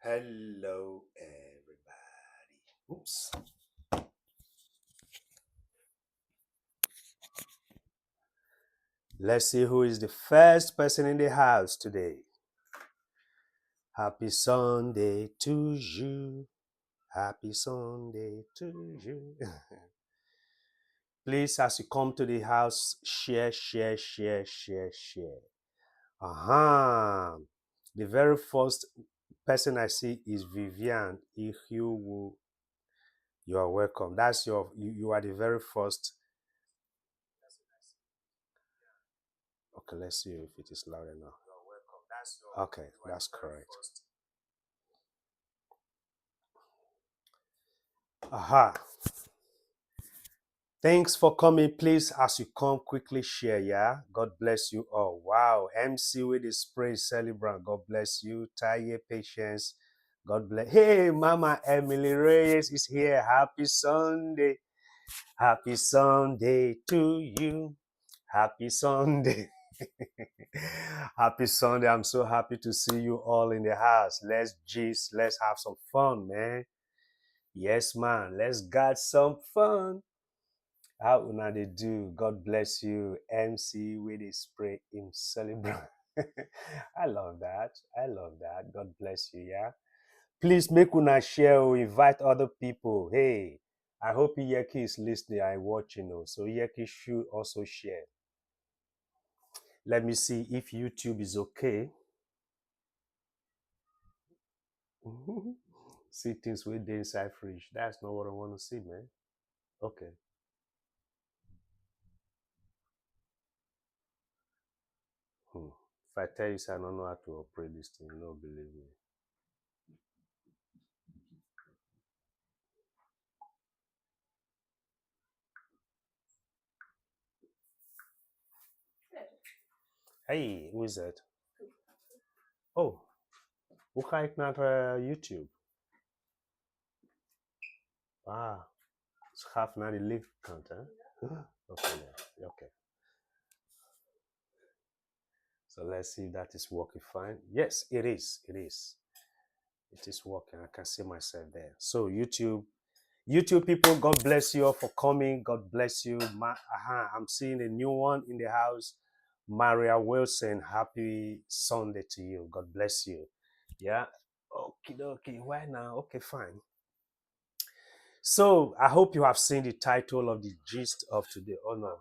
Hello, everybody. Oops. Let's see who is the first person in the house today. Happy Sunday to you. Happy Sunday to you. Please, as you come to the house, share. Uh-huh. The very first person I see is Vivian Ihuwu. You are welcome. That's you are the very first. Okay, let's see if it is loud enough. Okay, that's correct. Aha. Thanks for coming. Please, as you come, quickly share, yeah? God bless you all. Wow. MC with the spray celebrant. God bless you. Taye Patience. God bless. Hey, Mama Emily Reyes is here. Happy Sunday. Happy Sunday to you. Happy Sunday. Happy Sunday. I'm so happy to see you all in the house. Let's gist. Let's have some fun, man. Yes, man. Let's get some fun. How una they do? God bless you. MC with a spray in celebrate. I love that. I love that. God bless you. Yeah. Please make una share or invite other people. Hey, I hope Iyeki is listening and watching. So Iyeki should also share. Let me see if YouTube is okay. See things with the inside fridge. That's not what I want to see, man. Okay. If I tell you, I don't know how to operate this thing, you don't believe me. Hey, who is that? Oh, hoe ga ik naar YouTube? Ah, schaaf naar die linkerkant, hè? Okay, yeah. Okay. So let's see if that is working fine. Yes, it is. It is. It is working. I can see myself there. So YouTube people, God bless you all for coming. God bless you. I'm seeing a new one in the house. Maria Wilson, happy Sunday to you. God bless you. Yeah. Okay. Why now? Okay, fine. So I hope you have seen the title of the gist of today. Oh no.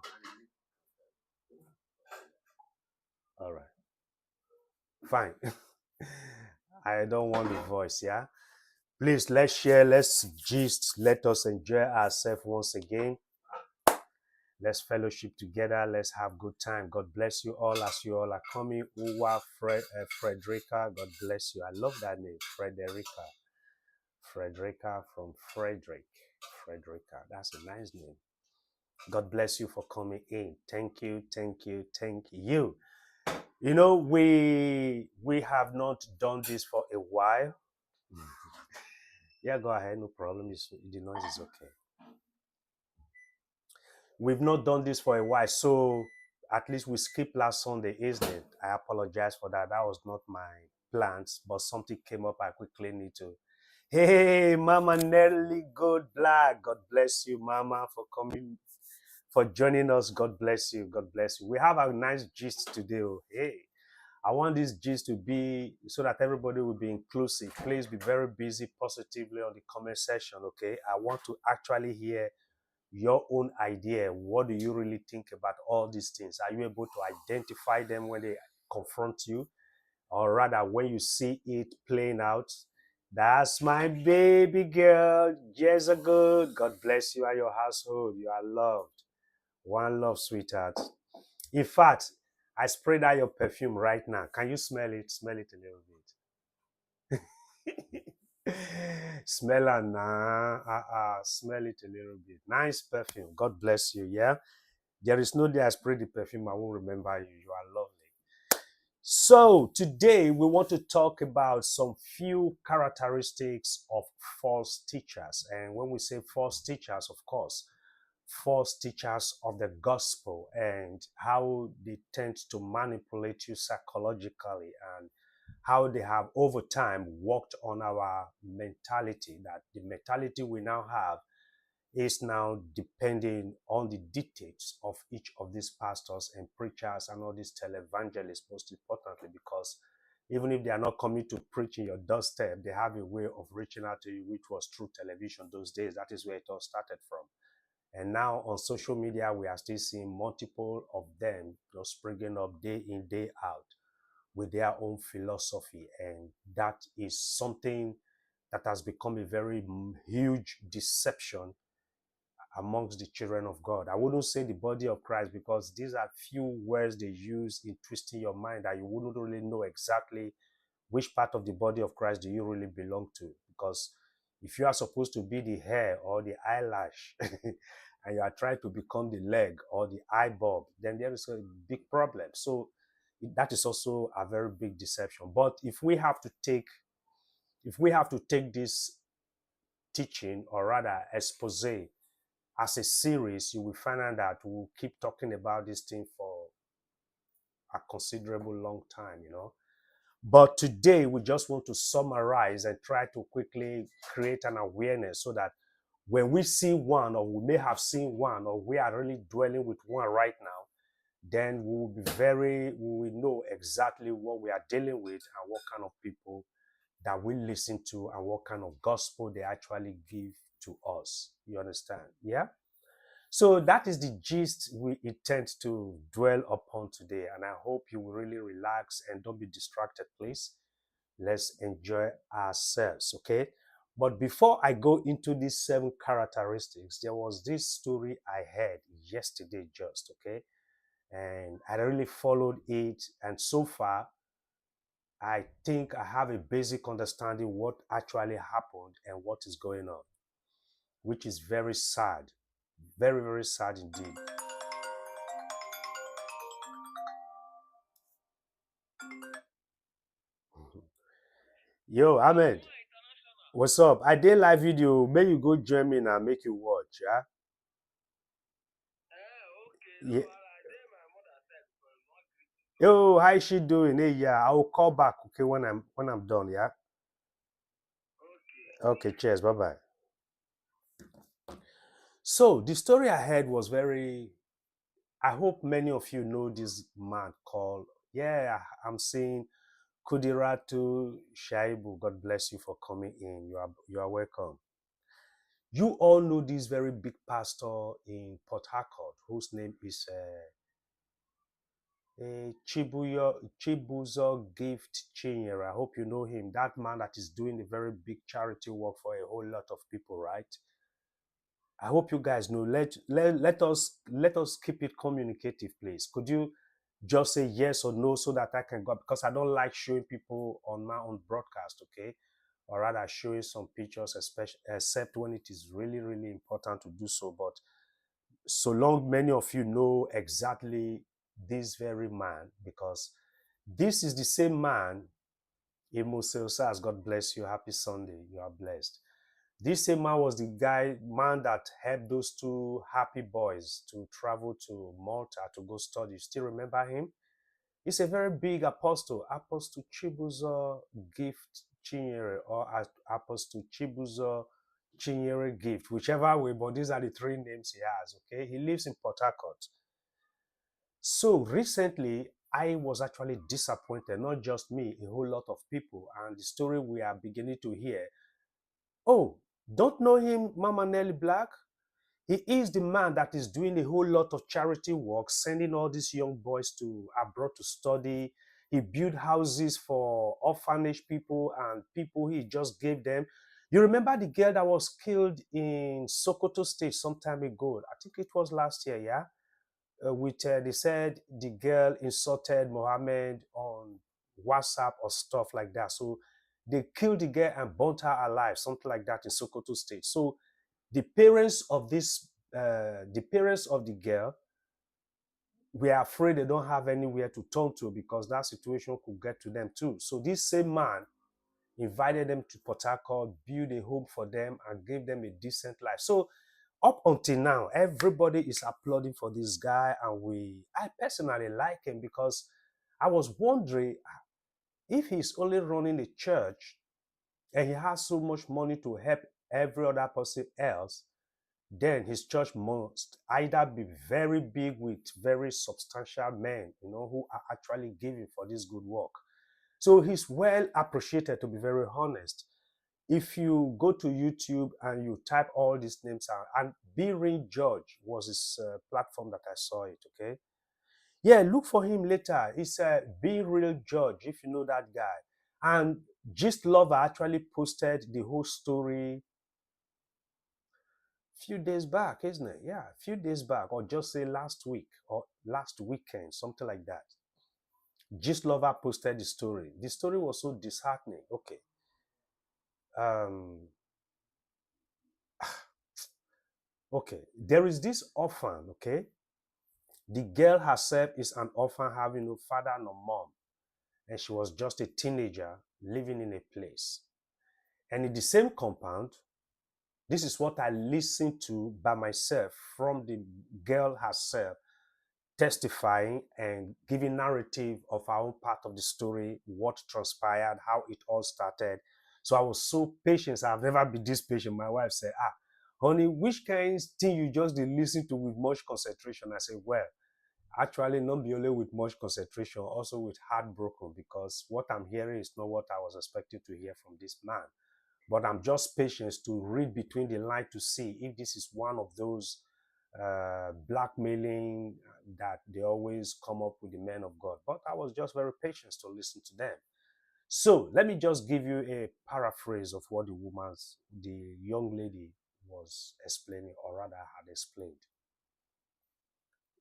All right. Fine. I don't want the voice, yeah? Please, let's share, let's gist, let us enjoy ourselves once again. Let's fellowship together. Let's have good time. God bless you all as you all are coming. Uwa Frederica, God bless you. I love that name, Frederica. Frederica from Frederick. Frederica, that's a nice name. God bless you for coming in. Thank you. You know, we have not done this for a while. Yeah, go ahead, no problem. The noise is okay. We've not done this for a while, so at least we skipped last Sunday, isn't it? I apologize for that. That was not my plans, but something came up. I quickly need to. Hey, Mama Nelly Good Black. God bless you, Mama, for coming, for joining us. God bless you. God bless you. We have a nice gist today. Hey, I want this gist to be so that everybody will be inclusive. Please be very busy positively on the comment section, okay? I want to actually hear your own idea. What do you really think about all these things? Are you able to identify them when they confront you? Or rather, when you see it playing out, that's my baby girl, Jessica Good. God bless you and your household. You are loved. One love, sweetheart. In fact, I sprayed out your perfume right now. Can you smell it? Smell it a little bit. Smell it now. Smell it a little bit. Nice perfume. God bless you. Yeah. There is no day I spray the perfume, I won't remember you. You are lovely. So today we want to talk about some few characteristics of false teachers. And when we say false teachers, of course, false teachers of the gospel and how they tend to manipulate you psychologically, and how they have over time worked on our mentality, that the mentality we now have is now depending on the dictates of each of these pastors and preachers and all these televangelists, most importantly, because even if they are not coming to preach in your doorstep, they have a way of reaching out to you, which was through television those days. That is where it all started from. And now on social media, we are still seeing multiple of them just springing up day in, day out with their own philosophy. And that is something that has become a very huge deception amongst the children of God. I wouldn't say the body of Christ, because these are few words they use in twisting your mind that you wouldn't really know exactly which part of the body of Christ do you really belong to. Because if you are supposed to be the hair or the eyelash and you are trying to become the leg or the eye bulb, then there is a big problem. So that is also a very big deception. But if we have to take this teaching, or rather expose, as a series, you will find out that we'll keep talking about this thing for a considerable long time, But today, we just want to summarize and try to quickly create an awareness so that when we see one, or we may have seen one, or we are really dwelling with one right now, then we will know exactly what we are dealing with and what kind of people that we listen to and what kind of gospel they actually give to us. You understand? Yeah? So that is the gist we intend to dwell upon today. And I hope you will really relax and don't be distracted, please. Let's enjoy ourselves, okay? But before I go into these 7 characteristics, there was this story I heard yesterday just, okay? And I really followed it. And so far, I think I have a basic understanding what actually happened and what is going on, which is very sad. Very, very sad indeed. Yo, Ahmed, what's up? I did live video. May you go join me now, make you watch, yeah? Yeah. Yo, how is she doing? Hey, yeah, I will call back, okay, when I'm done, yeah? Okay, cheers, bye-bye. So the story I heard was very, I hope many of you know this man called, yeah, I'm seeing Kudiratu Shaibu. God bless you for coming in. You are welcome. You all know this very big pastor in Port Harcourt whose name is Chibuzo Gift Chinyere. I hope you know him. That man that is doing a very big charity work for a whole lot of people, right? I hope you guys know. Let us keep it communicative, please. Could you just say yes or no so that I can go? Because I don't like showing people on my own broadcast, okay? Or rather showing some pictures, especially except when it is really, really important to do so. But so long many of you know exactly this very man, because this is the same man, Emo Sales. God bless you. Happy Sunday. You are blessed. This same man was the man that helped those 2 happy boys to travel to Malta to go study. You still remember him? He's a very big apostle, Apostle Chibuzo Gift Chinyere, or Apostle Chibuzo Chinyere Gift, whichever way, but these are the 3 names he has, okay? He lives in Port Harcourt. So recently, I was actually disappointed, not just me, a whole lot of people, and the story we are beginning to hear. Oh, don't know him, Mama Nelly Black? He is the man that is doing a whole lot of charity work, sending all these young boys to abroad to study. He built houses for orphanage people and people he just gave them. You remember the girl that was killed in Sokoto State some time ago? I think it was last year, yeah? They said the girl insulted Mohammed on WhatsApp or stuff like that. So they killed the girl and burnt her alive, something like that in Sokoto State. So the parents of the girl were afraid they don't have anywhere to turn to, because that situation could get to them too. So this same man invited them to Port Harcourt, built a home for them, and gave them a decent life. So up until now, everybody is applauding for this guy, and I personally like him because I was wondering if he's only running a church and he has so much money to help every other person else, then his church must either be very big with very substantial men, who are actually giving for this good work. So he's well appreciated, to be very honest. If you go to YouTube and you type all these names out, and Be Real George was his platform that I saw it, okay? Yeah, look for him later. It's Be Real George, if you know that guy. And Gist Lover actually posted the whole story a few days back, isn't it? Yeah, a few days back, or just say last week or last weekend, something like that. Gist Lover posted the story. The story was so disheartening. Okay. Okay, there is this orphan, okay? The girl herself is an orphan, having no father nor mom, and she was just a teenager living in a place. And in the same compound, this is what I listened to by myself from the girl herself, testifying and giving narrative of our own part of the story, what transpired, how it all started. So I was so patient. I've never been this patient. My wife said, honey, which kind of thing you just did listen to with much concentration? I said, well, actually not be only with much concentration, also with heartbroken, because what I'm hearing is not what I was expecting to hear from this man. But I'm just patient to read between the lines to see if this is one of those blackmailing that they always come up with the men of God. But I was just very patient to listen to them. So let me just give you a paraphrase of what the young lady was explaining, or rather had explained.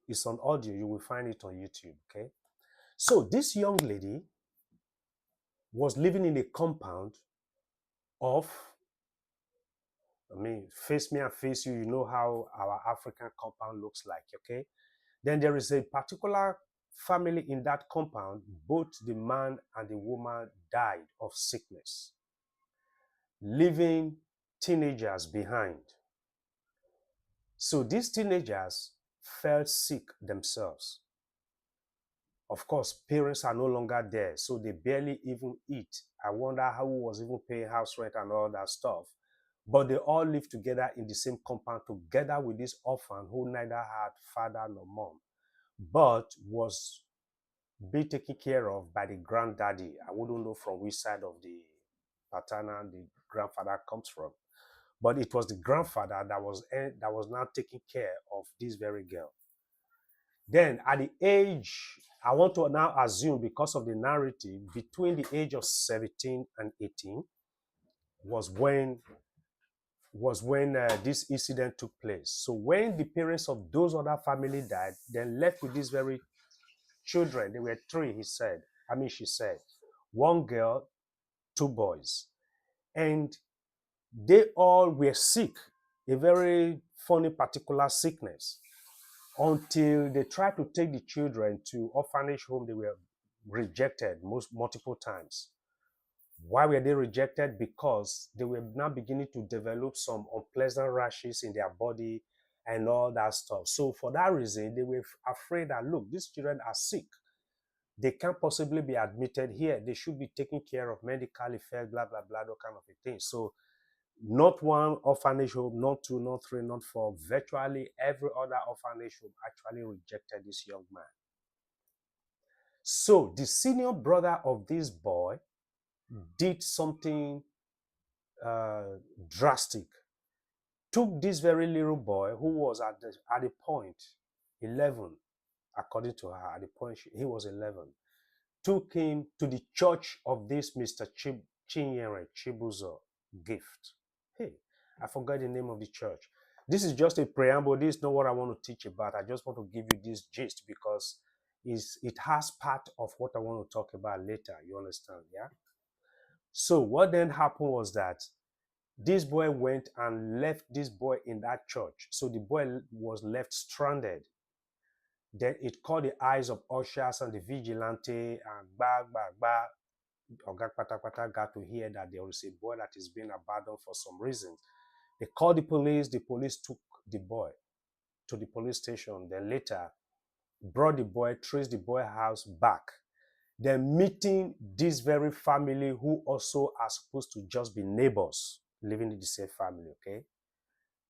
It's on audio. You will find it on YouTube, okay? So this young lady was living in a compound of, face me and face you, you know how our African compound looks like, okay? Then there is a particular family in that compound. Both the man and the woman died of sickness, leaving teenagers behind. So these teenagers fell sick themselves. Of course, parents are no longer there, so they barely even eat. I wonder who was even paying house rent and all that stuff. But they all lived together in the same compound, together with this orphan who neither had father nor mom, but was being taken care of by the granddaddy. I wouldn't know from which side of the paternal the grandfather comes from, but it was the grandfather that was now taking care of this very girl. Then at the age, I want to now assume, because of the narrative, between the age of 17 and 18 was when this incident took place. So when the parents of those other family died, then left with these very children. There were three, she said, one girl, two boys. And they all were sick, a very funny particular sickness, until they tried to take the children to orphanage home. They were rejected multiple times. Why were they rejected? Because they were now beginning to develop some unpleasant rashes in their body and all that stuff. So for that reason, they were afraid that, look, these children are sick. They can't possibly be admitted here. They should be taken care of medically, fair, blah, blah, blah, that kind of a thing. So not one orphanage home, not two, not three, not four. Virtually every other orphanage home actually rejected this young man. So the senior brother of this boy did something drastic. Took this very little boy, who was at the point 11, according to her, at the point he was 11, took him to the church of this Mr. Chinyere Chibuzo Gift. Hey, I forgot the name of the church. This is just a preamble. This is not what I want to teach about. I just want to give you this gist because it has part of what I want to talk about later. You understand, yeah? So what then happened was that this boy went and left this boy in that church. So the boy was left stranded. Then it caught the eyes of ushers and the vigilante, and Oga Patapata got to hear that there was a boy that is being abandoned for some reason. They called the police took the boy to the police station, then later brought the boy, traced the boy house back, then meeting this very family who also are supposed to just be neighbors living in the same family, okay?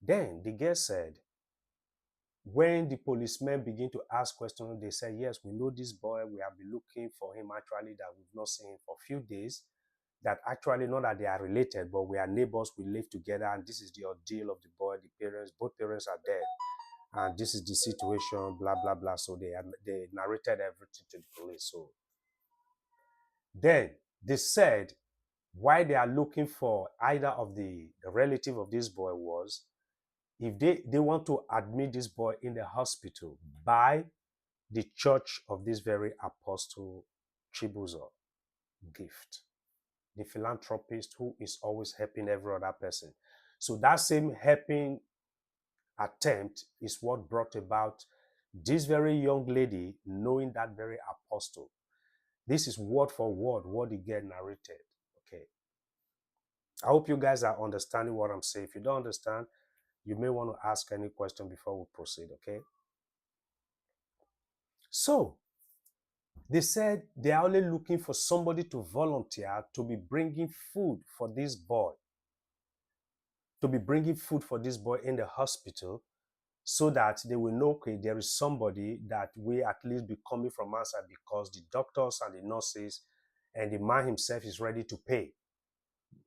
Then the girl said, when the policemen begin to ask questions, they said, yes, we know this boy. We have been looking for him actually, that we've not seen him for a few days. That actually, not that they are related, but we are neighbors, we live together, and this is the ordeal of the boy. The parents, both parents are dead, and this is the situation, blah, blah, blah. So they narrated everything to the police. So then they said why they are looking for either of the relative of this boy was if they want to admit this boy in the hospital by the church of this very apostle Chibuzo Gift, the philanthropist who is always helping every other person. So that same helping attempt is what brought about this very young lady knowing that very apostle. This is word for word what the girl narrated. Okay. I hope you guys are understanding what I'm saying. If you don't understand, you may want to ask any question before we proceed, okay? So, they said they are only looking for somebody to volunteer to be bringing food for this boy, in the hospital, so that they will know, okay, there is somebody that will at least be coming from outside, because the doctors and the nurses and the man himself is ready to pay.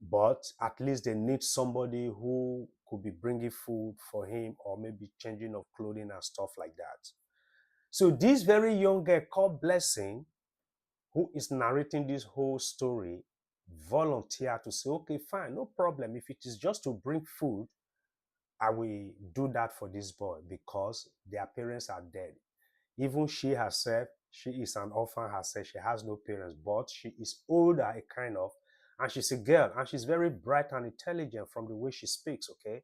But at least they need somebody who could be bringing food for him, or maybe changing of clothing and stuff like that. So this very young girl called Blessing, who is narrating this whole story, volunteered to say, okay, fine, no problem. If it is just to bring food, I will do that for this boy, because their parents are dead. Even she herself, she is an orphan herself. She has no parents, but she is older, a kind of, and she's a girl, and she's very bright and intelligent from the way she speaks, okay?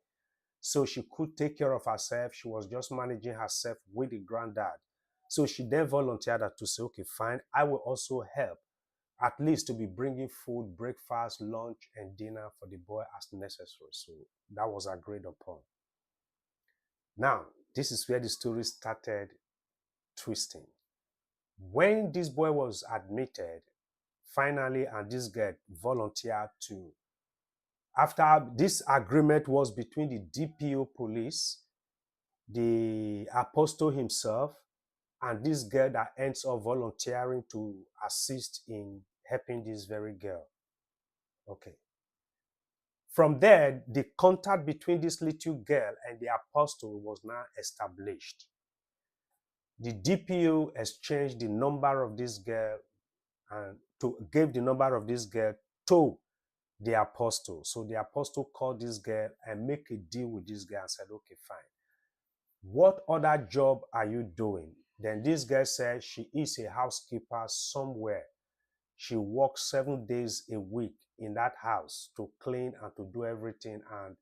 So she could take care of herself. She was just managing herself with the granddad. So she then volunteered to say, okay, fine, I will also help, at least to be bringing food, breakfast, lunch, and dinner for the boy as necessary. So that was agreed upon. Now, this is where the story started twisting. When this boy was admitted, finally, and this girl volunteered to, after this agreement was between the DPO police, the apostle himself, and this girl that ends up volunteering to assist in helping this very girl. Okay. From there, the contact between this little girl and the apostle was now established. The DPO exchanged the number of this girl and gave the number of this girl to the apostle. So the apostle called this girl and make a deal with this girl and said, okay, fine. What other job are you doing? Then this girl said she is a housekeeper somewhere. She works 7 days a week in that house to clean and to do everything. And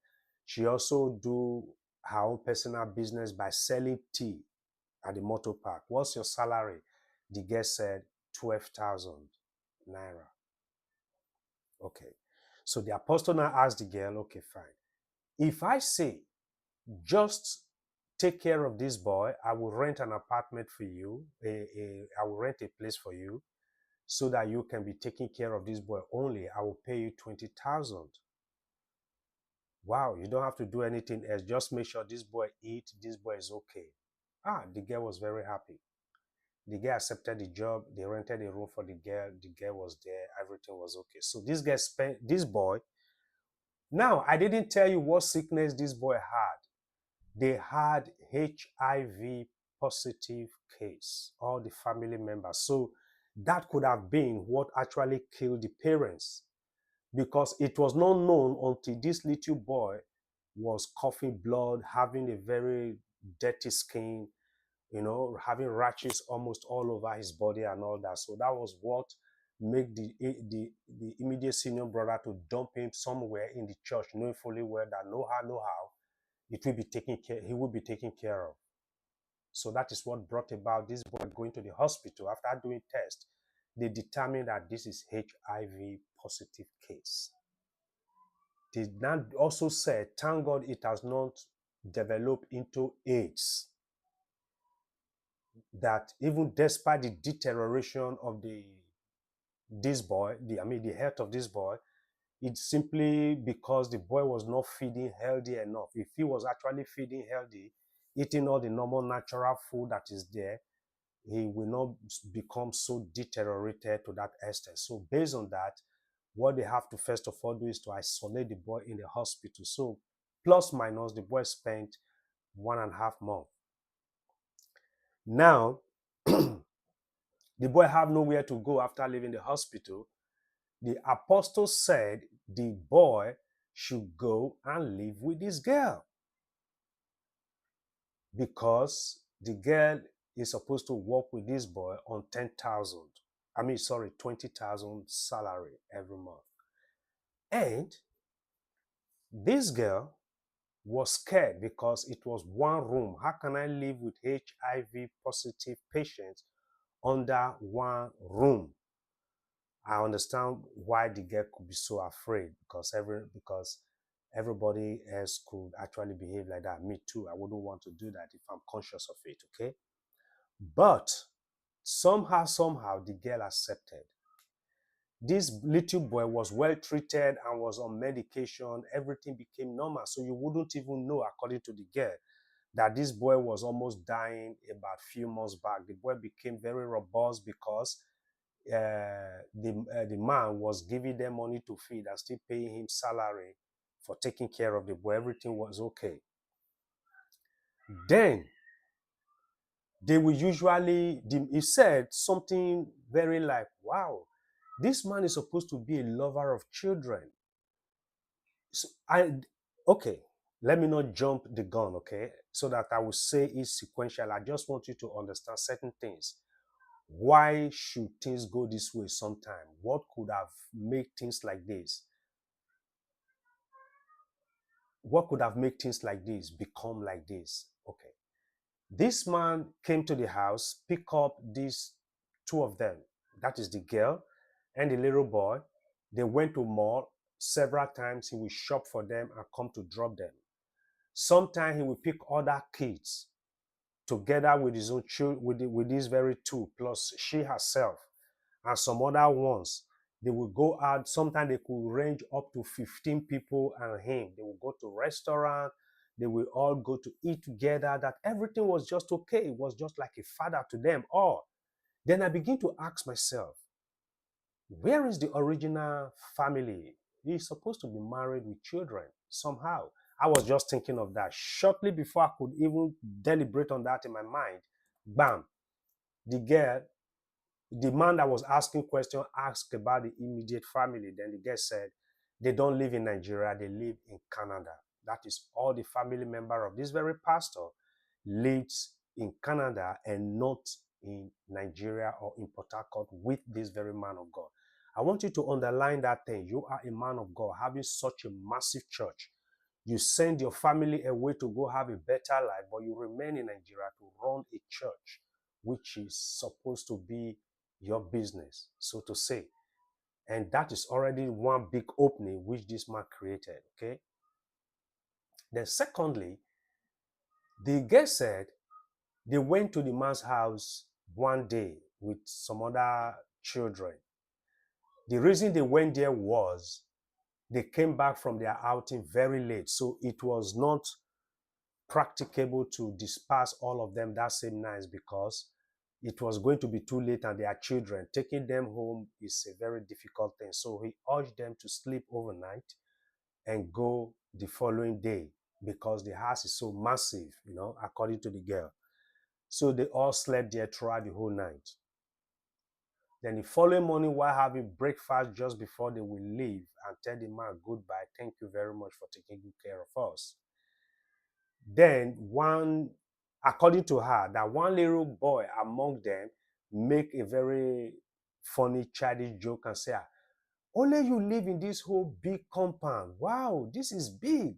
she also do her own personal business by selling tea at the motor park. What's your salary? The girl said 12,000 naira. Okay. So the apostle now asked the girl, okay, fine. If I say, just take care of this boy, I will rent an apartment for you. I will rent a place for you so that you can be taking care of this boy only. I will pay you 20,000. Wow, you don't have to do anything else. Just make sure this boy eat, this boy is okay. The girl was very happy. The girl accepted the job. They rented a room for the girl. The girl was there. Everything was okay. So this boy. Now, I didn't tell you what sickness this boy had. They had HIV positive case, all the family members. So that could have been what actually killed the parents, because it was not known until this little boy was coughing blood, having a very dirty skin, having rashes almost all over his body and all that. So that was what made the immediate senior brother to dump him somewhere in the church, knowing fully well that no how, it will be taken care, he will be taken care of. So that is what brought about this boy going to the hospital. After doing tests, they determined that this is HIV positive case. They now also said, thank God it has not developed into AIDS. That even despite the deterioration of this boy, the health of this boy, it's simply because the boy was not feeding healthy enough. If he was actually feeding healthy, eating all the normal natural food that is there, he will not become so deteriorated to that extent. So based on that, what they have to first of all do is to isolate the boy in the hospital. So plus minus, the boy spent 1.5 months. Now, the boy have nowhere to go after leaving the hospital. The apostle said the boy should go and live with this girl because the girl is supposed to work with this boy on 20,000 salary every month. And this girl was scared because it was one room. How can I live with HIV positive patients under one room? I understand why the girl could be so afraid because everybody else could actually behave like that. Me too. I wouldn't want to do that if I'm conscious of it, okay? But somehow, the girl accepted. This little boy was well treated and was on medication. Everything became normal. So you wouldn't even know, according to the girl, that this boy was almost dying about a few months back. The boy became very robust because the man was giving them money to feed and still paying him salary for taking care of the boy. Everything was okay. Then they will usually, he said something very like, wow, this man is supposed to be a lover of children. So okay, let me not jump the gun, okay, so that I will say it sequential. I just want you to understand certain things. Why should things go this way sometime? What could have made things like this? What could have made things like this become like this? Okay. This man came to the house, pick up these two of them. That is the girl and the little boy. They went to mall several times. He will shop for them and come to drop them. Sometimes he will pick other kids together with his own children, with these very two, plus she herself and some other ones. They will go out. Sometimes they could range up to 15 people and him. They will go to restaurant. They will all go to eat together. That everything was just okay. It was just like a father to them all. Then I begin to ask myself, where is the original family? He's supposed to be married with children somehow. I was just thinking of that. Shortly before I could even deliberate on that in my mind, bam, the man that was asking questions asked about the immediate family. Then the girl said, they don't live in Nigeria, they live in Canada. That is all the family member of this very pastor lives in Canada and not in Nigeria or in Port Harcourt with this very man of God. I want you to underline that thing. You are a man of God having such a massive church. You send your family away to go have a better life, but you remain in Nigeria to run a church, which is supposed to be your business, so to say. And that is already one big opening which this man created, okay? Then secondly, the girl said they went to the man's house one day with some other children. The reason they went there was they came back from their outing very late. So it was not practicable to disperse all of them that same night because it was going to be too late and their children. Taking them home is a very difficult thing. So he urged them to sleep overnight and go the following day because the house is so massive, according to the girl. So they all slept there throughout the whole night. Then the following morning, while having breakfast just before they will leave and tell the man goodbye, thank you very much for taking good care of us. Then according to her, that one little boy among them make a very funny childish joke and say, only you live in this whole big compound. Wow, this is big.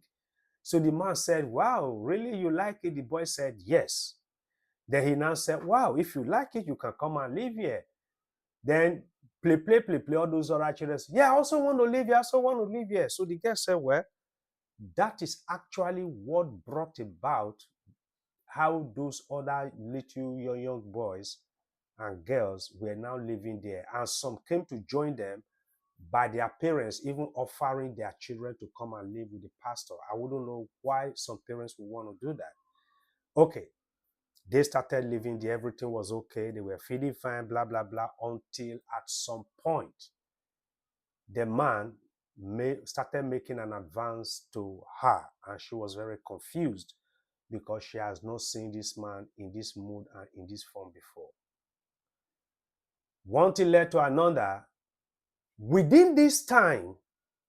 So the man said, wow, really you like it? The boy said, yes. Then he now said, wow, if you like it, you can come and live here. Then play, all those other children. Yeah, I also want to live here. So the girl said, well, That is actually what brought about how those other little young boys and girls were now living there. And some came to join them by their parents even offering their children to come and live with the pastor. I wouldn't know why some parents would want to do that. Okay, they started living there, everything was okay, they were feeling fine, blah, blah, blah, until at some point, the man started making an advance to her, and she was very confused because she has not seen this man in this mood and in this form before. One thing led to another. Within this time,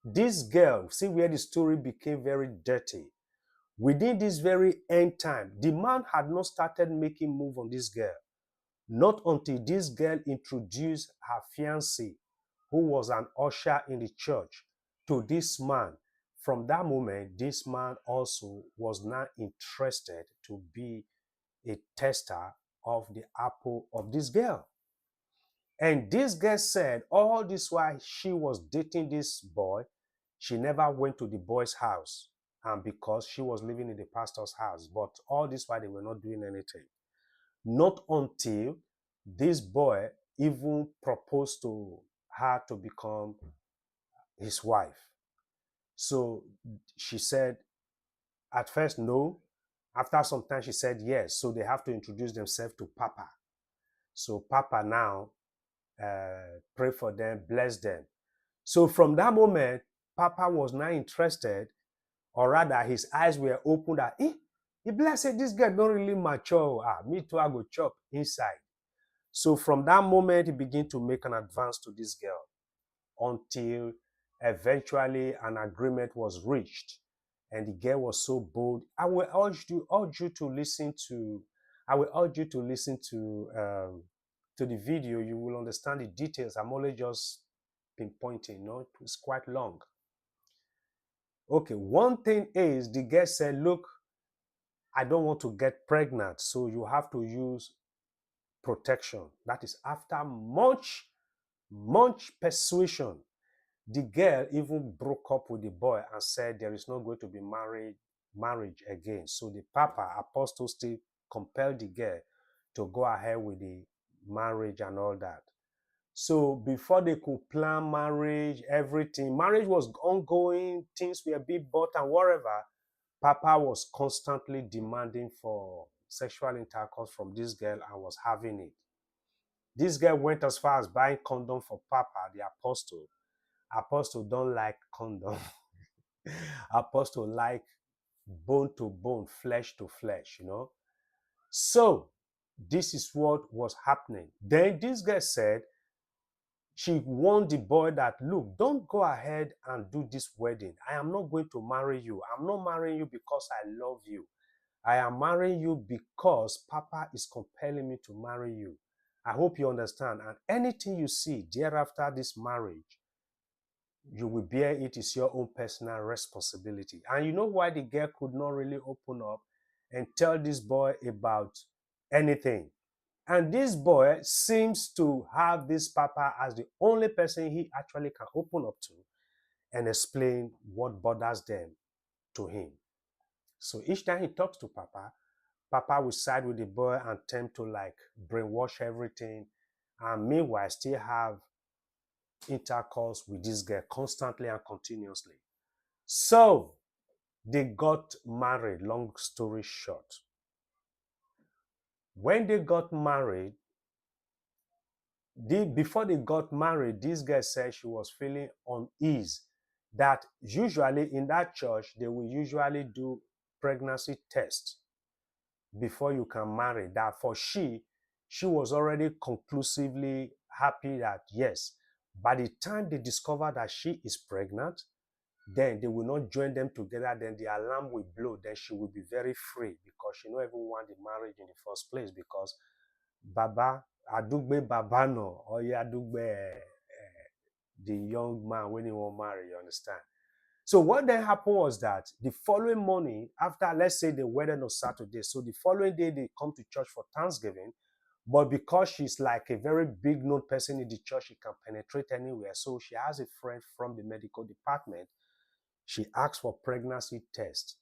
this girl, see where the story became very dirty. Within this very end time, the man had not started making move on this girl. Not until this girl introduced her fiancé, who was an usher in the church, to this man. From that moment, this man also was now interested to be a tester of the apple of this girl. And this girl said all this while she was dating this boy, she never went to the boy's house. And because she was living in the pastor's house, but all this while they were not doing anything. Not until this boy even proposed to her to become his wife. So she said, at first, no. After some time, she said yes. So they have to introduce themselves to Papa. So Papa now pray for them, bless them. So from that moment, Papa was now interested, or rather his eyes were opened that, he blessed this girl don't really mature. Me too, I go chop inside. So from that moment, he began to make an advance to this girl until eventually an agreement was reached. And the girl was so bold. I will urge you to listen to, to the video. You will understand the details. I'm only just pinpointing, it's quite long. Okay, one thing is the girl said, look, I don't want to get pregnant, so you have to use protection. That is after much persuasion. The girl even broke up with the boy and said there is not going to be marriage again. So the Papa, Apostle, still compelled the girl to go ahead with the marriage and all that. So before they could plan marriage, everything, marriage was ongoing, things were being bought and whatever. Papa was constantly demanding for sexual intercourse from this girl and was having it. This girl went as far as buying condom for Papa, the apostle. Apostle don't like condom. Apostle like bone to bone, flesh to flesh, So this is what was happening. Then this girl said, she warned the boy that, look, don't go ahead and do this wedding. I am not going to marry you. I'm not marrying you because I love you. I am marrying you because Papa is compelling me to marry you. I hope you understand. And anything you see thereafter this marriage, you will bear it. Is your own personal responsibility. And you know why the girl could not really open up and tell this boy about anything? And this boy seems to have this Papa as the only person he actually can open up to and explain what bothers them to him. So each time he talks to Papa, Papa will side with the boy and attempt to like brainwash everything. And meanwhile, still have intercourse with this girl constantly and continuously. So they got married, long story short. When they got married, before they got married, this girl said she was feeling unease. That usually in that church, they will usually do pregnancy tests before you can marry. That for she was already conclusively happy that yes, by the time they discover that she is pregnant, then they will not join them together. Then the alarm will blow. Then she will be very free because she not even want the marriage in the first place because Baba, Adugbe Baba no, or Adugbe the young man when he won't marry, you understand? So what then happened was that the following morning, after let's say the wedding on Saturday, so the following day they come to church for Thanksgiving, but because she's like a very big known person in the church, she can penetrate anywhere. So she has a friend from the medical department She asked for pregnancy test.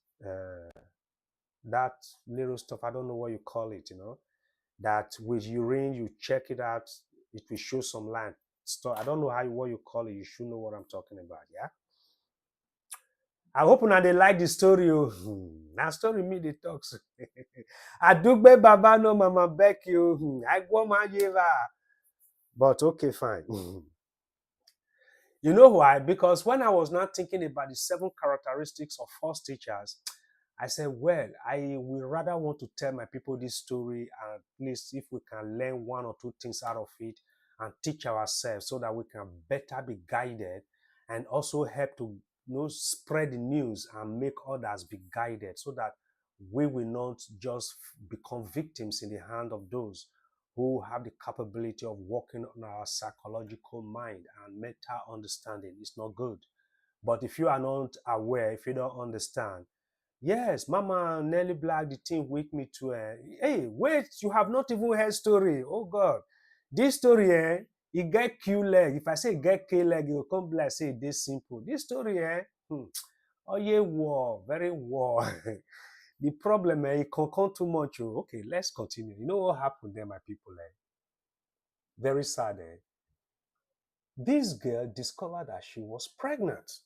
That little stuff, I don't know what you call it, that with urine, you check it out, it will show some line. So I don't know what you call it. You should know what I'm talking about, yeah? I hope una they like the story. Now story me the talks. Adugbe Baba no Mama Becky. I go my But okay, fine. You know why? Because when I was not thinking about the 7 characteristics of false teachers, I said, well, I will rather want to tell my people this story, and at least if we can learn 1 or 2 things out of it and teach ourselves so that we can better be guided and also help to spread the news and make others be guided so that we will not just become victims in the hand of those who have the capability of working on our psychological mind and mental understanding. It's not good. But if you are not aware, if you don't understand, yes, Mama Nelly Black, the team wake me to, hey, wait, you have not even heard story. Oh God, this story, it get Q leg. If I say get K leg, it will come black, say this simple. This story, oh yeah, war, very war. The problem, it can come too much. Oh. Okay, let's continue. You know what happened there, my people? Very sad. This girl discovered that she was pregnant.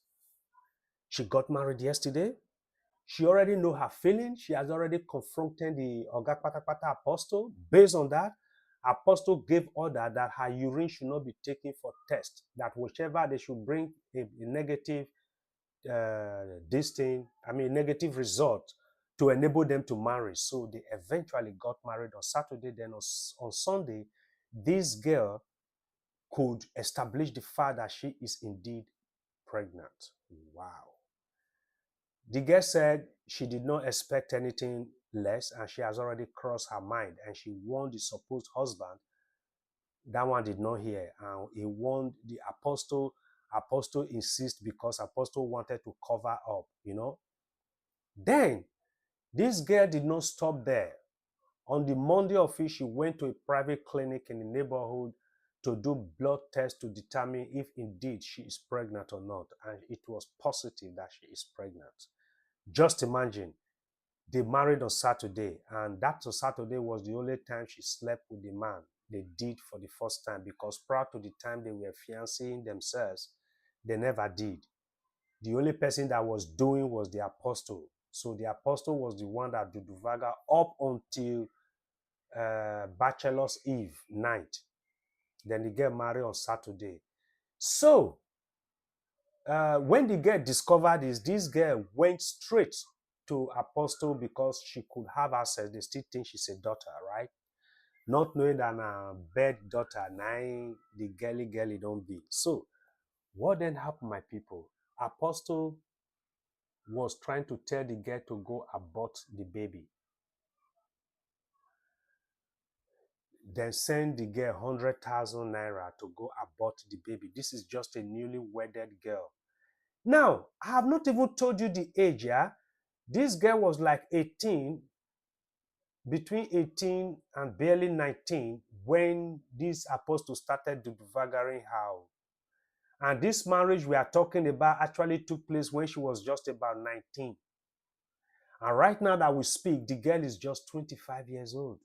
She got married yesterday. She already know her feelings. She has already confronted the Oga Patapata apostle. Based on that, apostle gave order that her urine should not be taken for test. That whichever they should bring a negative negative result to enable them to marry. So they eventually got married on Saturday. Then on Sunday, this girl could establish the fact that she is indeed pregnant. Wow. The girl said she did not expect anything less, and she has already crossed her mind, and she warned the supposed husband. That one did not hear, and he warned the apostle. Apostle insist because apostle wanted to cover up. Then this girl did not stop there. On the Monday of it, she went to a private clinic in the neighborhood to do blood tests to determine if indeed she is pregnant or not, and it was positive that she is pregnant. Just imagine, they married on Saturday, and that Saturday was the only time she slept with the man they did for the first time, because prior to the time they were fiancéing themselves, they never did. The only person that was doing was the apostle. So the apostle was the one that did Duvaga up until Bachelor's Eve night. Then they get married on Saturday. So when the girl discovered this girl went straight to apostle because she could have access. They still think she's a daughter, right? Not knowing that a bad daughter, nine the girly don't be. So what then happened, my people? Apostle was trying to tell the girl to go abort the baby. Then send the girl 100,000 naira to go abort the baby. This is just a newly wedded girl. Now, I have not even told you the age, yeah? This girl was like 18, between 18 and barely 19, when this apostle started duvagaring her. And this marriage we are talking about actually took place when she was just about 19. And right now that we speak, the girl is just 25 years old.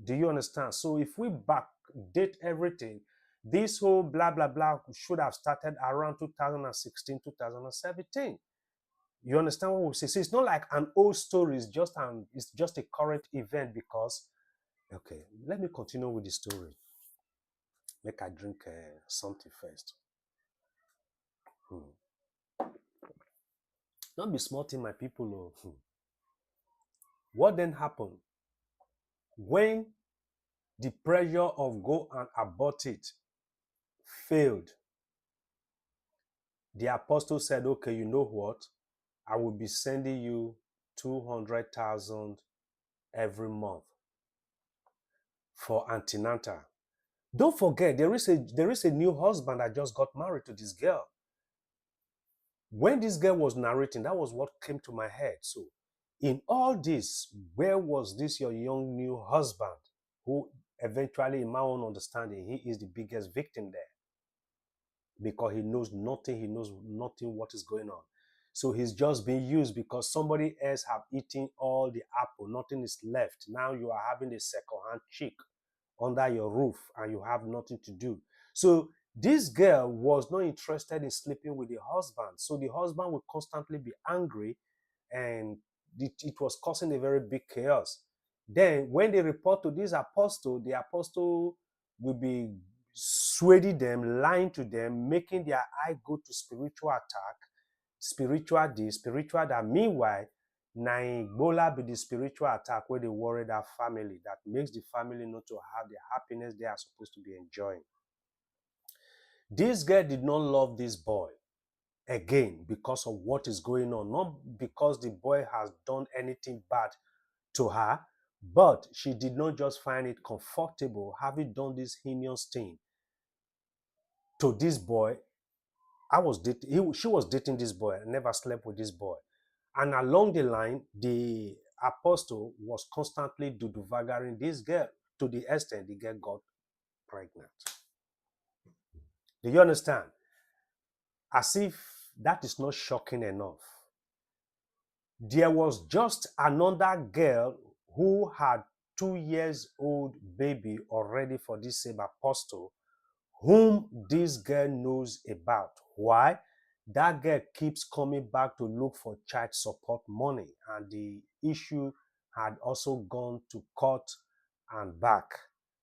Do you understand? So if we backdate everything, this whole blah, blah, blah should have started around 2016, 2017. You understand what we say? So it's not like an old story. It's just a current event because, okay, let me continue with the story. Make I drink something first. Don't be smart in my people. What then happened? When the pressure of go and abort it failed, the apostle said, okay, you know what? I will be sending you 200,000 every month for antenatal. Don't forget, there is a new husband that just got married to this girl. When this girl was narrating, that was what came to my head. So, in all this, where was this your young new husband, who eventually, in my own understanding, he is the biggest victim there? because he knows nothing what is going on. So he's just being used because somebody else have eaten all the apple, nothing is left. Now you are having a second-hand chick under your roof and you have nothing to do. So this girl was not interested in sleeping with the husband. So the husband would constantly be angry, and it was causing a very big chaos. Then when they report to this apostle, the apostle will be swaying them, lying to them, making their eye go to spiritual attack, spiritual this, spiritual that. Meanwhile, na Ebola be the spiritual attack where they worry that family, that makes the family not to have the happiness they are supposed to be enjoying. This girl did not love this boy again because of what is going on, not because the boy has done anything bad to her, but she did not just find it comfortable having done this heinous thing to this boy. She was dating this boy, never slept with this boy. And along the line, the apostle was constantly duduvagaring this girl to the extent the girl got pregnant. Do you understand? As if that is not shocking enough, there was just another girl who had 2 years old baby already for this same apostle, whom this girl knows about. Why? That girl keeps coming back to look for child support money, and the issue had also gone to court and back.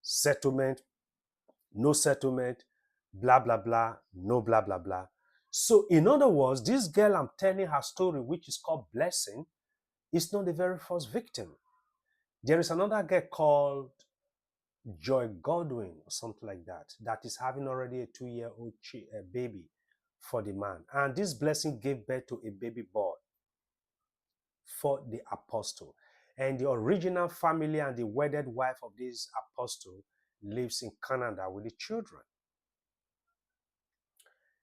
Settlement, no settlement, blah, blah, blah, no blah, blah, blah. So in other words, this girl I'm telling her story, which is called Blessing, is not the very first victim. There is another girl called Joy Godwin or something like that, that is having already a 2-year-old baby for the man. And this Blessing gave birth to a baby boy for the apostle. And the original family and the wedded wife of this apostle lives in Canada with the children.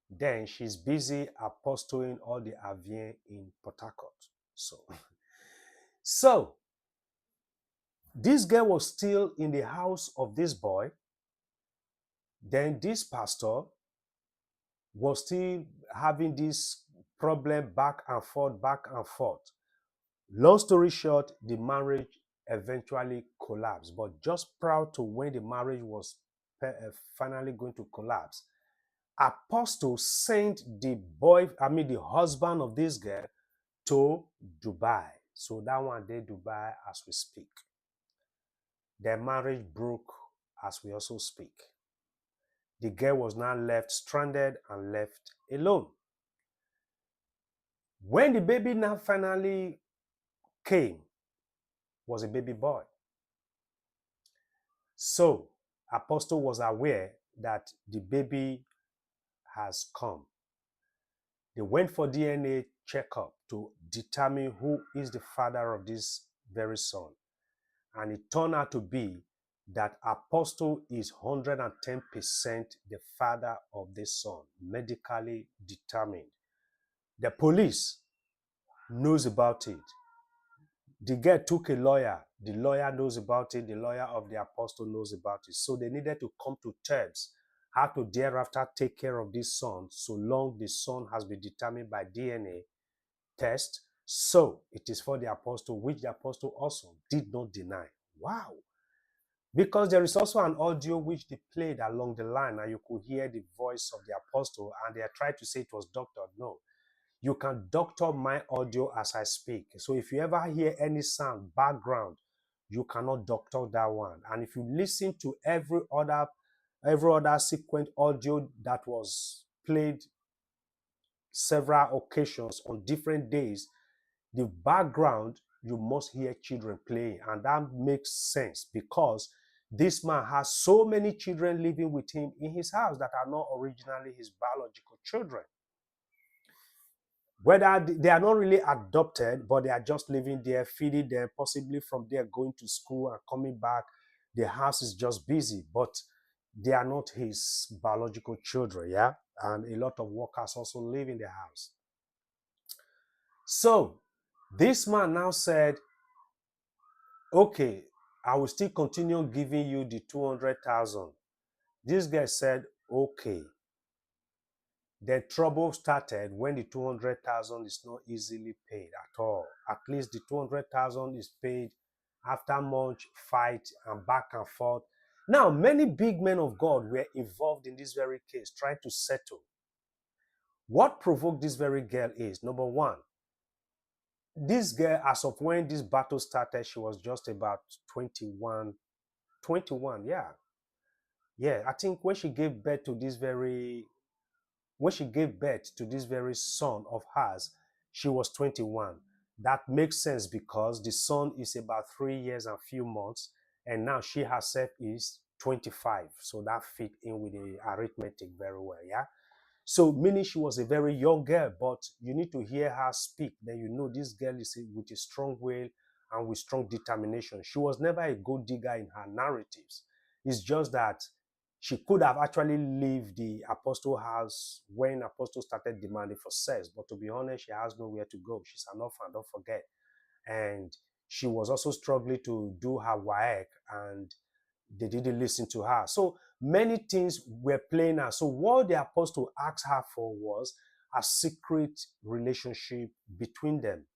Then she's busy apostoling all the Avien in Port Harcourt. So this girl was still in the house of this boy. Then this pastor was still having this problem back and forth, back and forth. Long story short, the marriage eventually collapsed. But just prior to when the marriage was finally going to collapse, apostle sent the husband of this girl to Dubai. So that one day, Dubai as we speak. Their marriage broke as we also speak. The girl was now left stranded and left alone. When the baby now finally came, was a baby boy. So apostle was aware that the baby has come. They went for DNA checkup to determine who is the father of this very son. And it turned out to be that apostle is 110% the father of this son, medically determined. The police knows about it. The girl took a lawyer. The lawyer knows about it. The lawyer of the apostle knows about it. So they needed to come to terms how to thereafter take care of this son, so long the son has been determined by DNA test. So it is for the apostle, which the apostle also did not deny. Wow. Because there is also an audio which they played along the line, and you could hear the voice of the apostle, and they tried to say it was doctored. No. You can doctor my audio as I speak. So if you ever hear any sound, background, you cannot doctor that one. And if you listen to every other sequent audio that was played several occasions on different days, the background, you must hear children playing. And that makes sense because this man has so many children living with him in his house that are not originally his biological children. Whether they are not really adopted, but they are just living there, feeding them, possibly from there going to school and coming back. The house is just busy, but they are not his biological children, yeah? And a lot of workers also live in the house. So this man now said, okay, I will still continue giving you the 200,000. This guy said, okay. Then trouble started when the 200,000 is not easily paid at all. At least the 200,000 is paid after much fight and back and forth. Now, many big men of God were involved in this very case, trying to settle. What provoked this very girl is, number one, this girl, as of when this battle started, she was just about 21. 21, yeah. Yeah, I think when she gave birth to this very son of hers, she was 21. That makes sense because the son is about 3 years and few months, and now she herself is 25. So that fit in with the arithmetic very well, yeah. So meaning she was a very young girl, but you need to hear her speak. Then you know this girl is with a strong will and with strong determination. She was never a gold digger in her narratives. It's just that she could have actually left the apostle house when apostle started demanding for sex. But to be honest, she has nowhere to go. She's an orphan, don't forget. And she was also struggling to do her WAEC, and they didn't listen to her. So many things were playing out. So what the apostle asked her for was a secret relationship between them.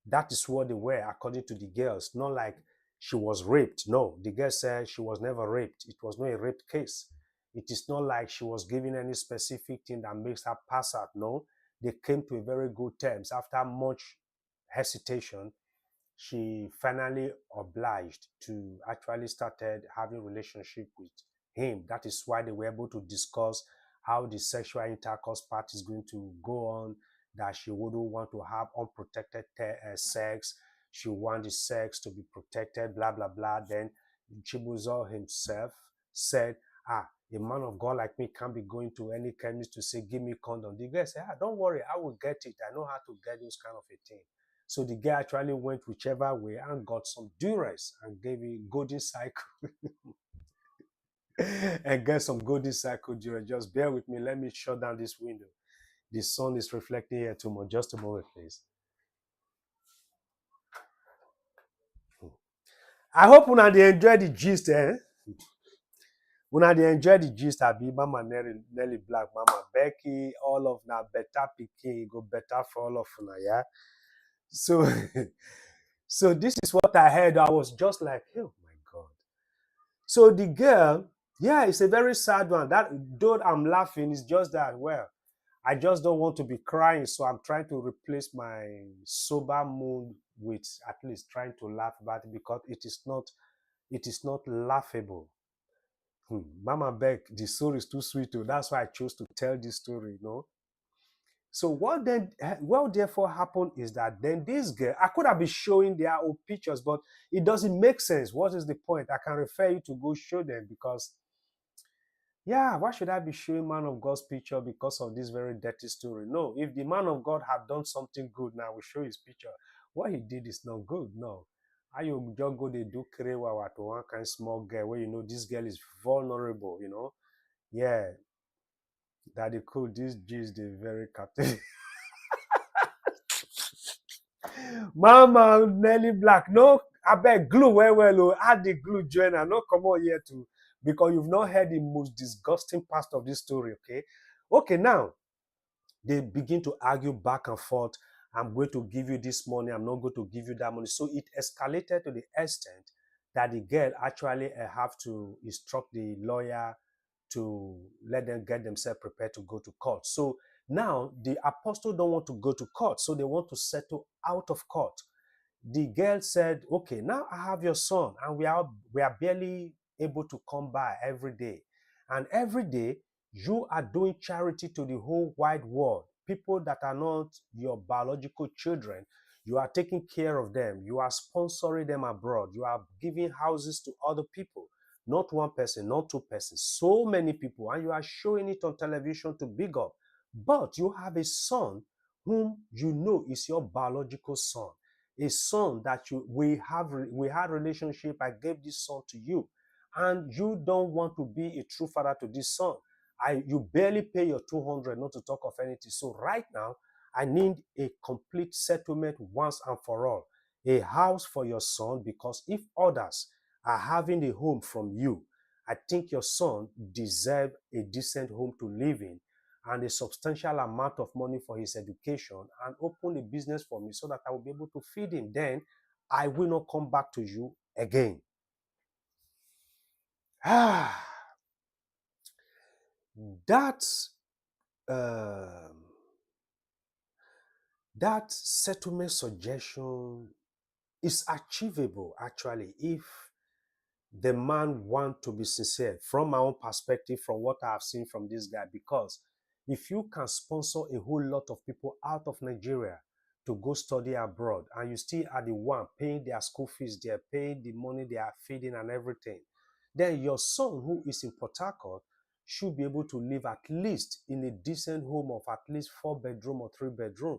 That is what they were, according to the girls. Not like she was raped. No, the girl said she was never raped. It was not a rape case. It is not like she was given any specific thing that makes her pass out. No, they came to a very good terms. After much hesitation, she finally obliged to actually started having relationship with him. That is why they were able to discuss how the sexual intercourse part is going to go on, that she wouldn't want to have unprotected sex. She want the sex to be protected, blah, blah, blah. Then Chibuzo himself said, a man of God like me can't be going to any chemist to say, give me condom. The guy said, don't worry, I will get it. I know how to get those kind of a thing. So the guy actually went whichever way and got some Durex and gave it golden cycle and get some golden cycle Durex. Just bear with me. Let me shut down this window. The sun is reflecting here too much. Just a moment, please. I hope una dey enjoy the gist, eh? Una dey enjoy the gist, abi Mama Nelly Black, Mama Becky, all of na better pikin, go better for all of una, yeah? So, so this is what I heard. I was just like, oh my God. So the girl, yeah, it's a very sad one. That though I'm laughing, it's just that, well, I just don't want to be crying. So I'm trying to replace my sober mood with at least trying to laugh about it, because it is not laughable. Mama Beck, the story is too sweet too. That's why I chose to tell this story, you know. So what therefore happened is that then this girl, I could have been showing their old pictures, but it doesn't make sense. What is the point? I can refer you to go show them, because yeah, why should I be showing man of God's picture because of this very dirty story? No, if the man of God had done something good, now we show his picture. What he did is not good. No. How you just go they do krewa to one kind of small girl where you know this girl is vulnerable, you know? Yeah. That they cool, this G the very captain. Mama Nelly Black, no, I bet glue well, add the glue join and not come on here too, because you've not heard the most disgusting part of this story, okay? Okay, now they begin to argue back and forth. I'm going to give you this money, I'm not going to give you that money. So it escalated to the extent that the girl actually have to instruct the lawyer to let them get themselves prepared to go to court. So now the apostle don't want to go to court, so they want to settle out of court. The girl said, okay, now I have your son, and we are barely able to come by every day. And every day you are doing charity to the whole wide world. People that are not your biological children, you are taking care of them. You are sponsoring them abroad. You are giving houses to other people. Not one person, not two persons, so many people. And you are showing it on television to big up. But you have a son whom you know is your biological son. A son that we had relationship. I gave this son to you, and you don't want to be a true father to this son. You barely pay your 200, not to talk of anything. So right now, I need a complete settlement once and for all. A house for your son, because if others are having a home from you, I think your son deserves a decent home to live in. and a substantial amount of money for his education and open a business for me so that I will be able to feed him. Then I will not come back to you again. Ah, that um, that settlement suggestion is achievable actually if the man want to be sincere from my own perspective, from what I have seen from this guy. Because if you can sponsor a whole lot of people out of Nigeria to go study abroad, and you still are the one paying their school fees, they're paying the money they are feeding and everything, then your son who is in Port Harcourt should be able to live at least in a decent home of at least 4 bedroom or 3 bedroom,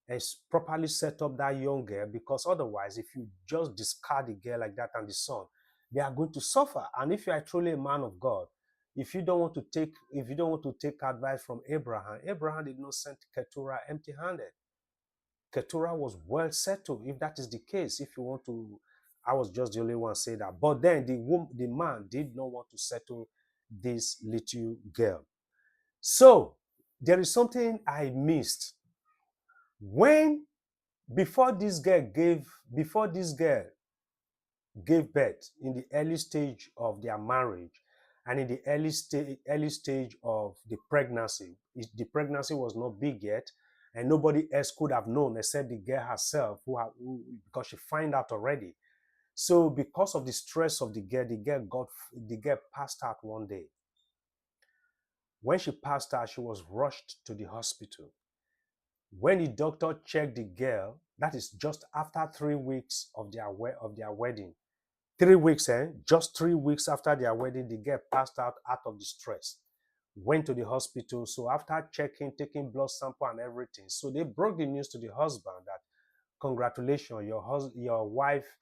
and properly set up that young girl. Because otherwise, if you just discard the girl like that and the son, they are going to suffer. And if you are truly a man of God, if you don't want to take advice from Abraham, Abraham did not send Keturah empty-handed. Keturah was well settled. If that is the case, if you want to, I was just the only one say that. But then the man did not want to settle this little girl. So there is something I missed. When before this girl gave birth, in the early stage of their marriage and in the early stage of the pregnancy, the pregnancy was not big yet, and nobody else could have known except the girl herself, because she found out already. So because of the stress of the girl passed out one day. When she passed out, she was rushed to the hospital. When the doctor checked the girl, that is just after 3 weeks of their wedding. 3 weeks, just 3 weeks after their wedding, the girl passed out of the stress. Went to the hospital. So after checking, taking blood sample and everything, so they broke the news to the husband that congratulations, your wife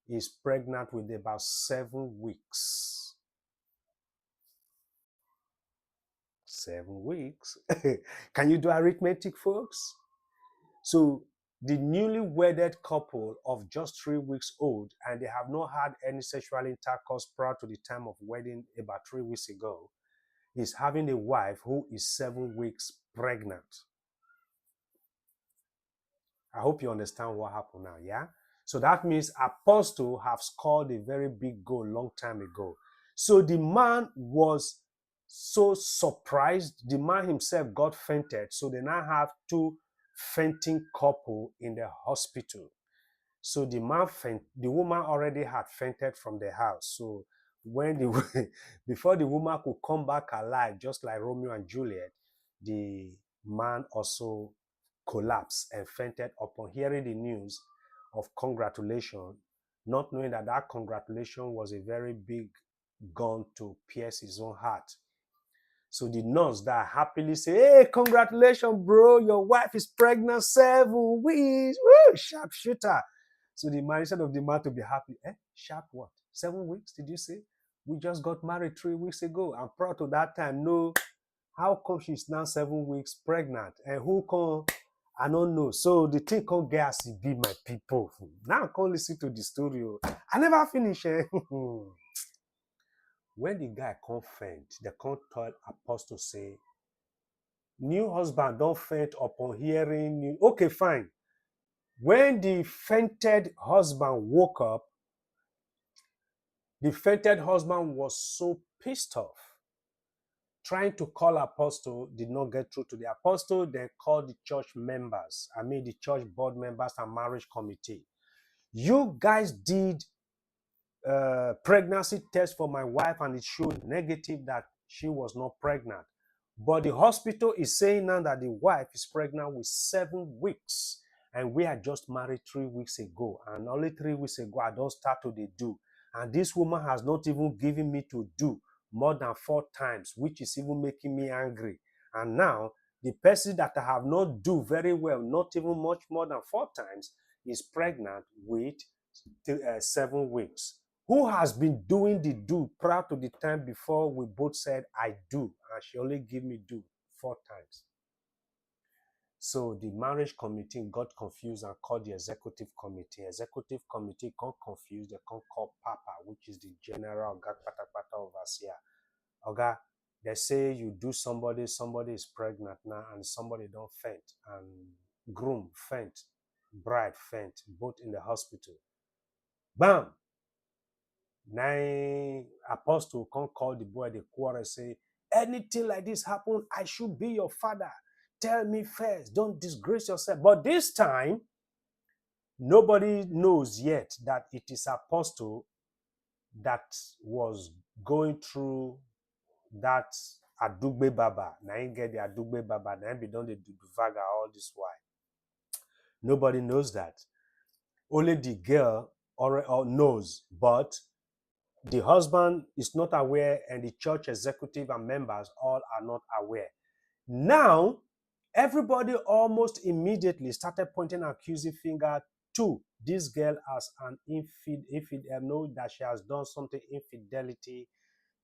is pregnant with about 7 weeks. 7 weeks. Can you do arithmetic, folks? So the newly wedded couple of just 3 weeks old, and they have not had any sexual intercourse prior to the time of wedding about 3 weeks ago, is having a wife who is 7 weeks pregnant. I hope you understand what happened now, yeah? So that means Apostle have scored a very big goal long time ago. So the man was so surprised. The man himself got fainted. So they now have two fainting couple in the hospital. So the woman already had fainted from the house. So before the woman could come back alive, just like Romeo and Juliet, the man also collapsed and fainted upon hearing the news of congratulation, not knowing that congratulation was a very big gun to pierce his own heart. So the nurse that happily say, "Hey, congratulations, bro, your wife is pregnant 7 weeks, woo, sharpshooter." So the man, instead of the man to be happy, sharp what? 7 weeks, did you say? We just got married 3 weeks ago. And prior to that time, no, how come she's now 7 weeks pregnant? And who come? I don't know. So the thing can't get as it be, my people. Now I can't listen to the story. I never finish. When the guy can't faint, the can't tell Apostle say, new husband don't faint upon hearing new. Okay, fine. When the fainted husband woke up, the fainted husband was so pissed off. Trying to call Apostle, did not get through to the Apostle. Then called the church members. The church board members and marriage committee. You guys did pregnancy test for my wife, and it showed negative that she was not pregnant. But the hospital is saying now that the wife is pregnant with 7 weeks. And we are just married 3 weeks ago. And only 3 weeks ago, I don't start to do. And this woman has not even given me to do more than 4 times, which is even making me angry. And now, the person that I have not do very well, not even much more than 4 times, is pregnant with 7 weeks. Who has been doing the do prior to the time before we both said I do, and she only gave me do 4 times. So the marriage committee got confused and called the executive committee. Executive committee got confused. They can't call Papa, which is the general Oga Patapata overseer. Oga, They say you do somebody is pregnant now, and somebody don't faint, and groom faint, bride faint, both in the hospital. Bam! Nine apostle can't call the boy the quarrel, say, anything like this happen, I should be your father. Tell me first, don't disgrace yourself. But this time, nobody knows yet that it is apostle that was going through that Adugbe Baba. Now you get the Adugbe Baba, now be done the Duduvaga all this while. Nobody knows that. Only the girl or knows, but the husband is not aware, and the church executive and members all are not aware. Now, everybody almost immediately started pointing an accusing finger to this girl as an know that she has done something infidelity.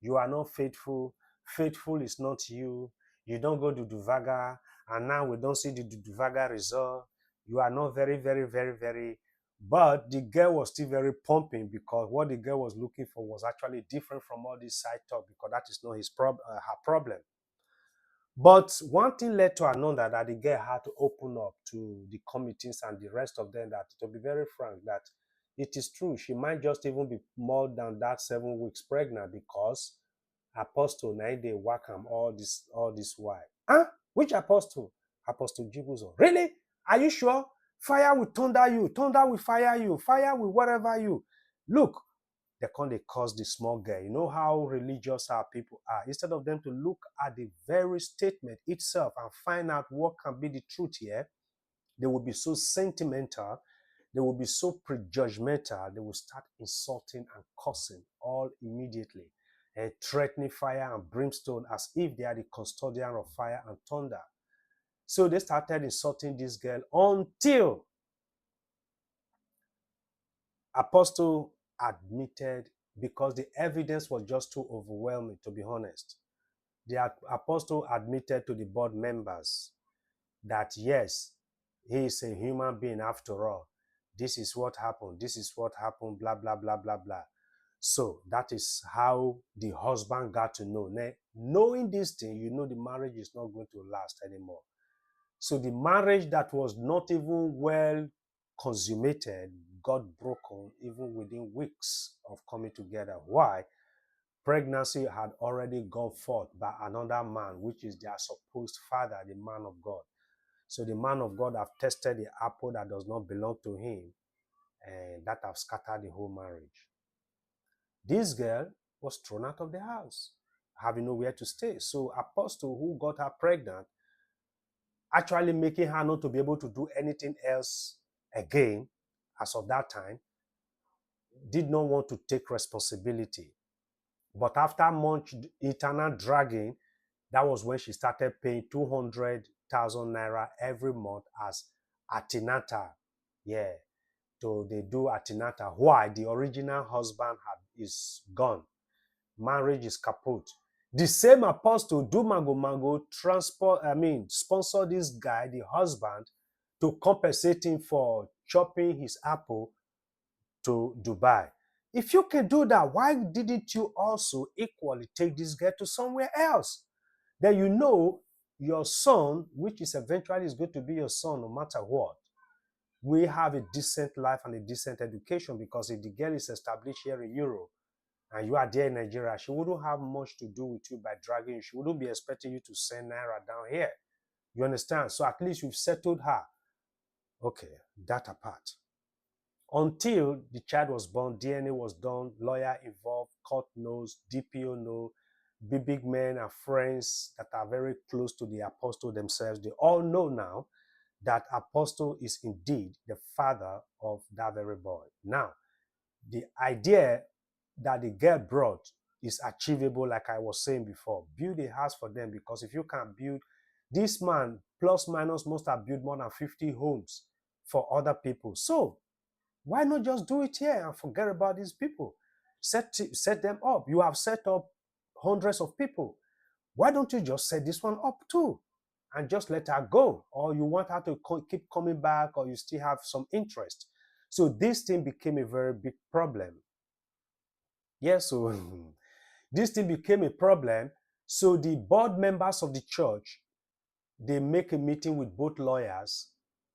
You are not faithful. Faithful is not you. You don't go to Duvaga, and now we don't see the Duvaga result. You are not very, very, very, very. But the girl was still very pumping, because what the girl was looking for was actually different from all this side talk, because that is not her problem. But one thing led to another, that the girl had to open up to the committees and the rest of them, that, to be very frank, that it is true, she might just even be more than that 7 weeks pregnant, because apostle now they whack him all this while. Huh? Which apostle? Apostle Jibuzo. Really? Are you sure? Fire will thunder you, thunder will fire you, fire will whatever you. Look, they cause the small girl. You know how religious our people are. Instead of them to look at the very statement itself and find out what can be the truth here, they will be so sentimental, they will be so prejudgmental, they will start insulting and cursing all immediately, and threatening fire and brimstone as if they are the custodian of fire and thunder. So they started insulting this girl until Apostle admitted, because the evidence was just too overwhelming, to be honest. The apostle admitted to the board members that yes, he is a human being after all. This is what happened. This is what happened, blah, blah, blah, blah, blah. So that is how the husband got to know. Now, knowing this thing, you know the marriage is not going to last anymore. So the marriage that was not even well consummated got broken even within weeks of coming together. Why? Pregnancy had already gone forth by another man, which is their supposed father, the man of God. So the man of God have tested the apple that does not belong to him, and that have scattered the whole marriage. This girl was thrown out of the house, having nowhere to stay. So apostle who got her pregnant, actually making her not to be able to do anything else again as of that time, did not want to take responsibility. But after much eternal dragging, that was when she started paying 200,000 naira every month as antenatal. Yeah, so they do antenatal. Why? The original husband is gone. Marriage is kaput. The same apostle do mago sponsor this guy, the husband, to compensate him for chopping his apple to Dubai. If you can do that, why didn't you also equally take this girl to somewhere else? Then you know your son, which is eventually is going to be your son no matter what, will have a decent life and a decent education, because if the girl is established here in Europe and you are there in Nigeria, she wouldn't have much to do with you by dragging you. She wouldn't be expecting you to send naira down here. You understand? So at least you've settled her. Okay, that apart. Until the child was born, DNA was done, lawyer involved, court knows, DPO know, big men and friends that are very close to the apostle themselves, they all know now that apostle is indeed the father of that very boy. Now, the idea that the girl brought is achievable, like I was saying before. Build a house for them, because if you can build, this man plus minus must have built more than 50 homes for other people. So why not just do it here and forget about these people? Set them up. You have set up hundreds of people. Why don't you just set this one up too and just let her go? Or you want her to keep coming back, or you still have some interest? So this thing became a very big problem. Yeah, so this thing became a problem, So the board members of the church, they make a meeting with both lawyers,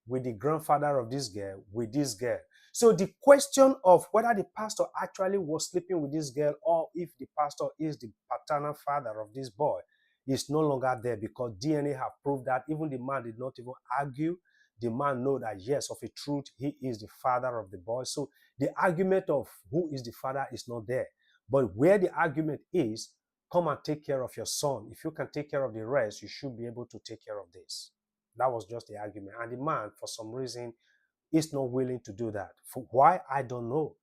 with the grandfather of this girl, with this girl. So the question of whether the pastor actually was sleeping with this girl or if the pastor is the paternal father of this boy is no longer there, because DNA have proved that. Even the man did not even argue. The man know that yes, of a truth, he is the father of the boy. So the argument of who is the father is not there. But where the argument is, come and take care of your son. If you can take care of the rest, you should be able to take care of this. That was just the argument. And the man, for some reason, is not willing to do that. For why? I don't know.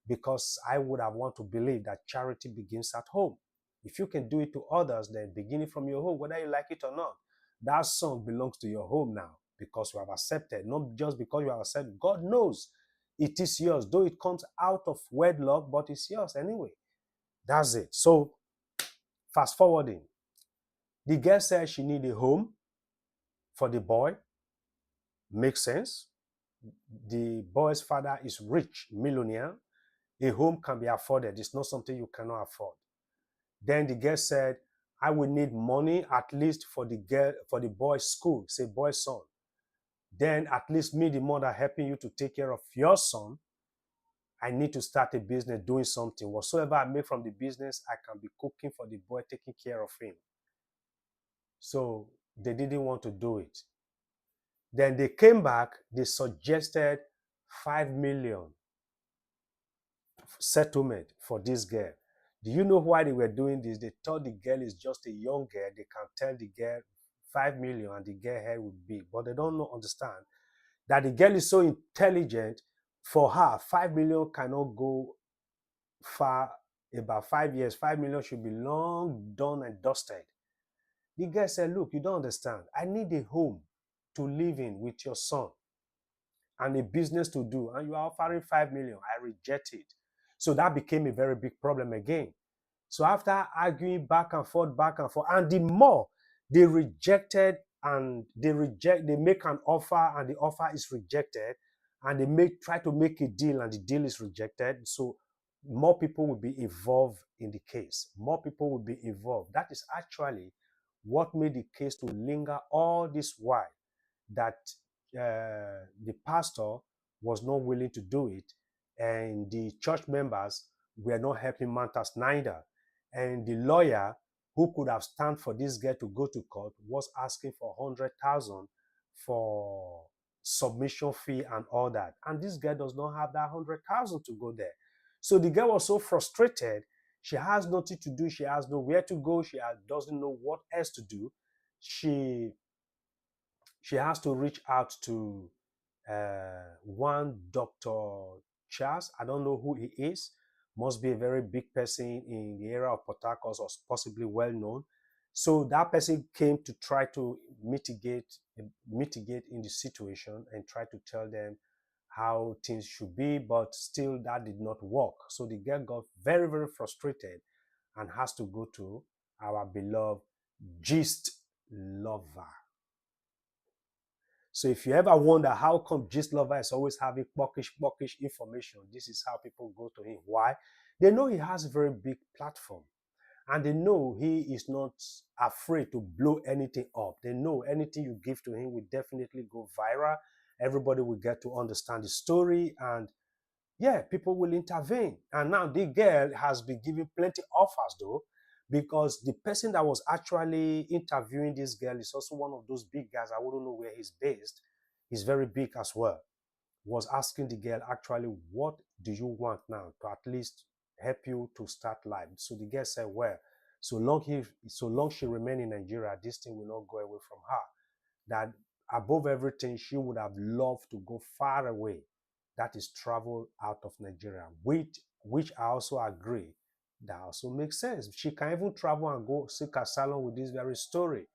Because I would have want to believe that charity begins at home. If you can do it to others, then beginning from your home, whether you like it or not, that son belongs to your home now, because you have accepted, not just because you have accepted. God knows it is yours, though it comes out of wedlock, but it's yours anyway. That's it. So, fast forwarding, the girl said she needed a home for the boy. Makes sense. The boy's father is rich, millionaire. A home can be afforded. It's not something you cannot afford. Then the girl said, I will need money at least for the boy's school, say boy's son. Then at least me, the mother, helping you to take care of your son. I need to start a business, doing something. Whatsoever I make from the business, I can be cooking for the boy, taking care of him. So they didn't want to do it. Then they came back, they suggested 5 million settlement for this girl. Do you know why they were doing this? They thought the girl is just a young girl. They can tell the girl 5 million and the girl head would be. But they don't understand that the girl is so intelligent. For her, 5 million cannot go far. About 5 years, 5 million should be long done and dusted. The girl said, look, you don't understand. I need a home to live in with your son and a business to do. And you are offering 5 million. I reject it. So that became a very big problem again. So after arguing back and forth, and the more they rejected and they make an offer and the offer is rejected, and they try to make a deal and the deal is rejected. So more people will be involved in the case. More people will be involved. That is actually what made the case to linger all this while, that the pastor was not willing to do it, and the church members were not helping matters neither. And the lawyer who could have stand for this girl to go to court was asking for 100,000 for submission fee and all that. And this girl does not have that 100,000 to go there. So the girl was so frustrated. She has nothing to do. She has nowhere to go. She doesn't know what else to do. She has to reach out to one Dr. Charles. I don't know who he is. Must be a very big person in the area of Port Harcourt, or possibly well known. So that person came to try to mitigate in the situation and try to tell them how things should be, but still that did not work. So the girl got very, very frustrated and has to go to our beloved Gist Lover. So if you ever wonder how come Gist Lover is always having buckish information, this is how people go to him. Why? They know he has a very big platform, and they know he is not afraid to blow anything up. They know anything you give to him will definitely go viral. Everybody will get to understand the story, and yeah, people will intervene. And now the girl has been given plenty offers though, because the person that was actually interviewing this girl is also one of those big guys. I wouldn't know where he's based. He's very big as well. Was asking the girl, actually, what do you want now to at least help you to start life? So the girl said, well, so long she remain in Nigeria, this thing will not go away from her. That above everything, she would have loved to go far away. That is travel out of Nigeria, which I also agree. That also makes sense. She can even travel and go seek asylum with this very story,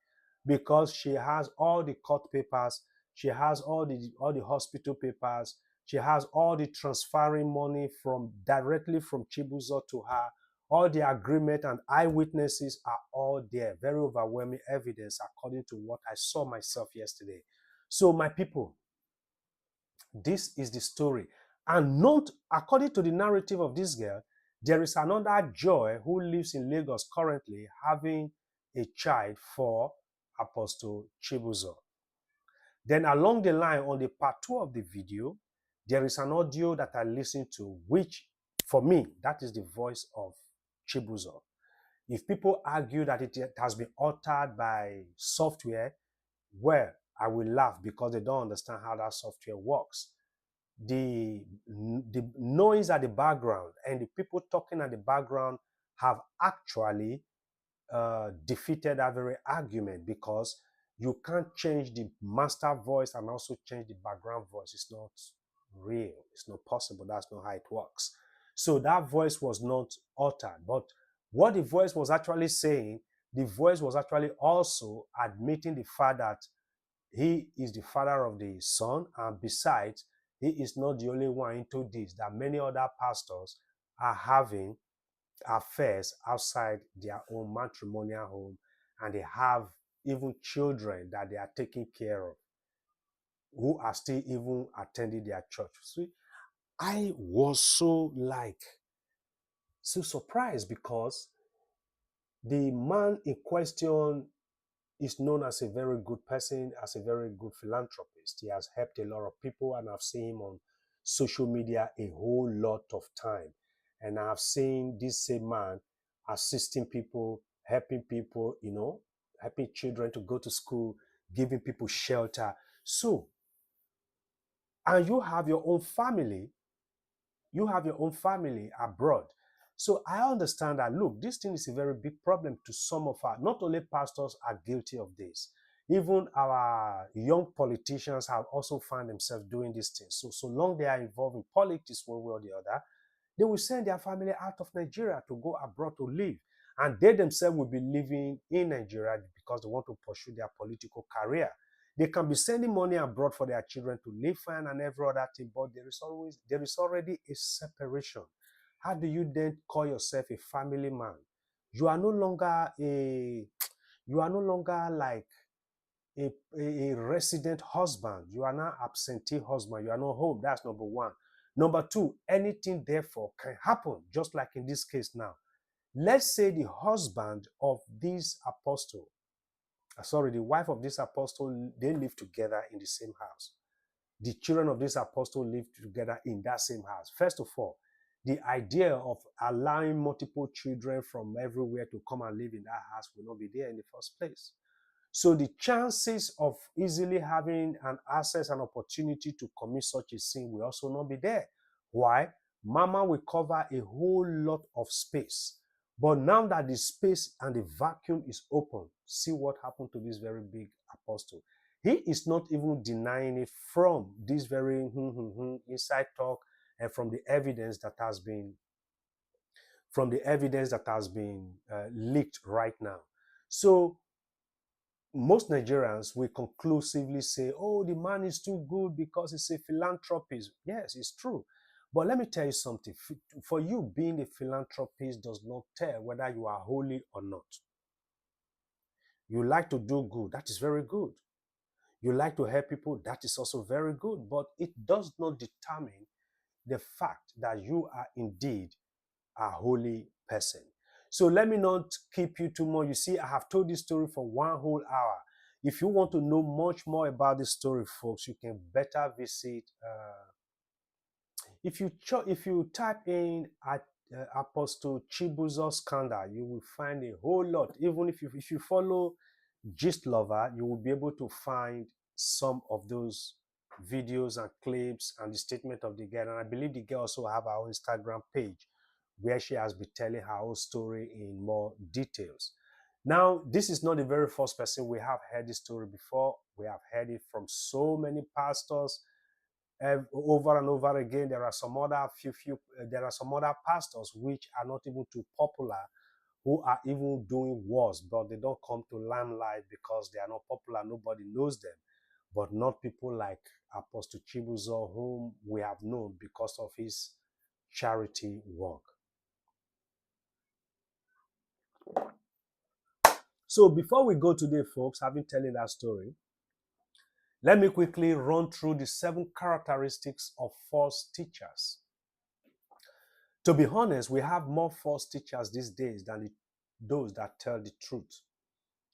because she has all the court papers, she has all the hospital papers, she has all the transferring money directly from Chibuzo to her. All the agreement and eyewitnesses are all there. Very overwhelming evidence according to what I saw myself yesterday. So my people, this is the story. And not according to the narrative of this girl, there is another Joy who lives in Lagos currently, having a child for Apostle Chibuzo. Then along the line, on the part 2 of the video, there is an audio that I listened to, which for me, that is the voice of Chibuzo. If people argue that it has been altered by software, well, I will laugh because they don't understand how that software works. The noise at the background and the people talking at the background have actually defeated that very argument, because you can't change the master voice and also change the background voice. It's not real. It's not possible. That's not how it works. So that voice was not altered. But what the voice was actually saying, the voice was actually also admitting the fact that he is the father of the son, and besides, he is not the only one into this, that many other pastors are having affairs outside their own matrimonial home, and they have even children that they are taking care of who are still even attending their church. See, I was so surprised, because the man in question is known as a very good person, as a very good philanthropist. He has helped a lot of people, and I've seen him on social media a whole lot of time. And I've seen this same man assisting people, helping people, helping children to go to school, giving people shelter. So, and you have your own family abroad. So I understand that, look, this thing is a very big problem to some of our, not only pastors are guilty of this, even our young politicians have also found themselves doing these things. So long they are involved in politics one way or the other, they will send their family out of Nigeria to go abroad to live. And they themselves will be living in Nigeria because they want to pursue their political career. They can be sending money abroad for their children to live fine and every other thing, but there is already a separation. How do you then call yourself a family man? You are no longer like a resident husband. You are not absentee husband. You are not home. That's number one. Number two, anything therefore can happen, just like in this case now. Let's say the husband of this apostle, the wife of this apostle, they live together in the same house. The children of this apostle live together in that same house. First of all, the idea of allowing multiple children from everywhere to come and live in that house will not be there in the first place. So the chances of easily having an access and opportunity to commit such a sin will also not be there. Why? Mama will cover a whole lot of space. But now that the space and the vacuum is open, see what happened to this very big apostle. He is not even denying it from this very inside talk and from the evidence that has been leaked right now. So most Nigerians will conclusively say, oh, the man is too good because he's a philanthropist. Yes, it's true. But let me tell you something. For you, being a philanthropist does not tell whether you are holy or not. You like to do good. That is very good. You like to help people. That is also very good. But it does not determine the fact that you are indeed a holy person. So let me not keep you too much. You see, I have told this story for 1 whole hour. If you want to know much more about this story, folks, you can better visit. If you type in at Apostle Chibuzo scandal, you will find a whole lot. Even if you follow Gist Lover, you will be able to find some of those videos and clips and the statement of the girl. And I believe the girl also have our Instagram page where she has been telling her whole story in more details. Now, this is not the very first person we have heard this story before. We have heard it from so many pastors over and over again. There are some other pastors which are not even too popular, who are even doing worse, but they don't come to limelight because they are not popular. Nobody knows them. But not people like Apostle Chibuzo, whom we have known because of his charity work. So before we go today, folks, having telling that story, let me quickly run through the 7 characteristics of false teachers. To be honest, we have more false teachers these days than those that tell the truth.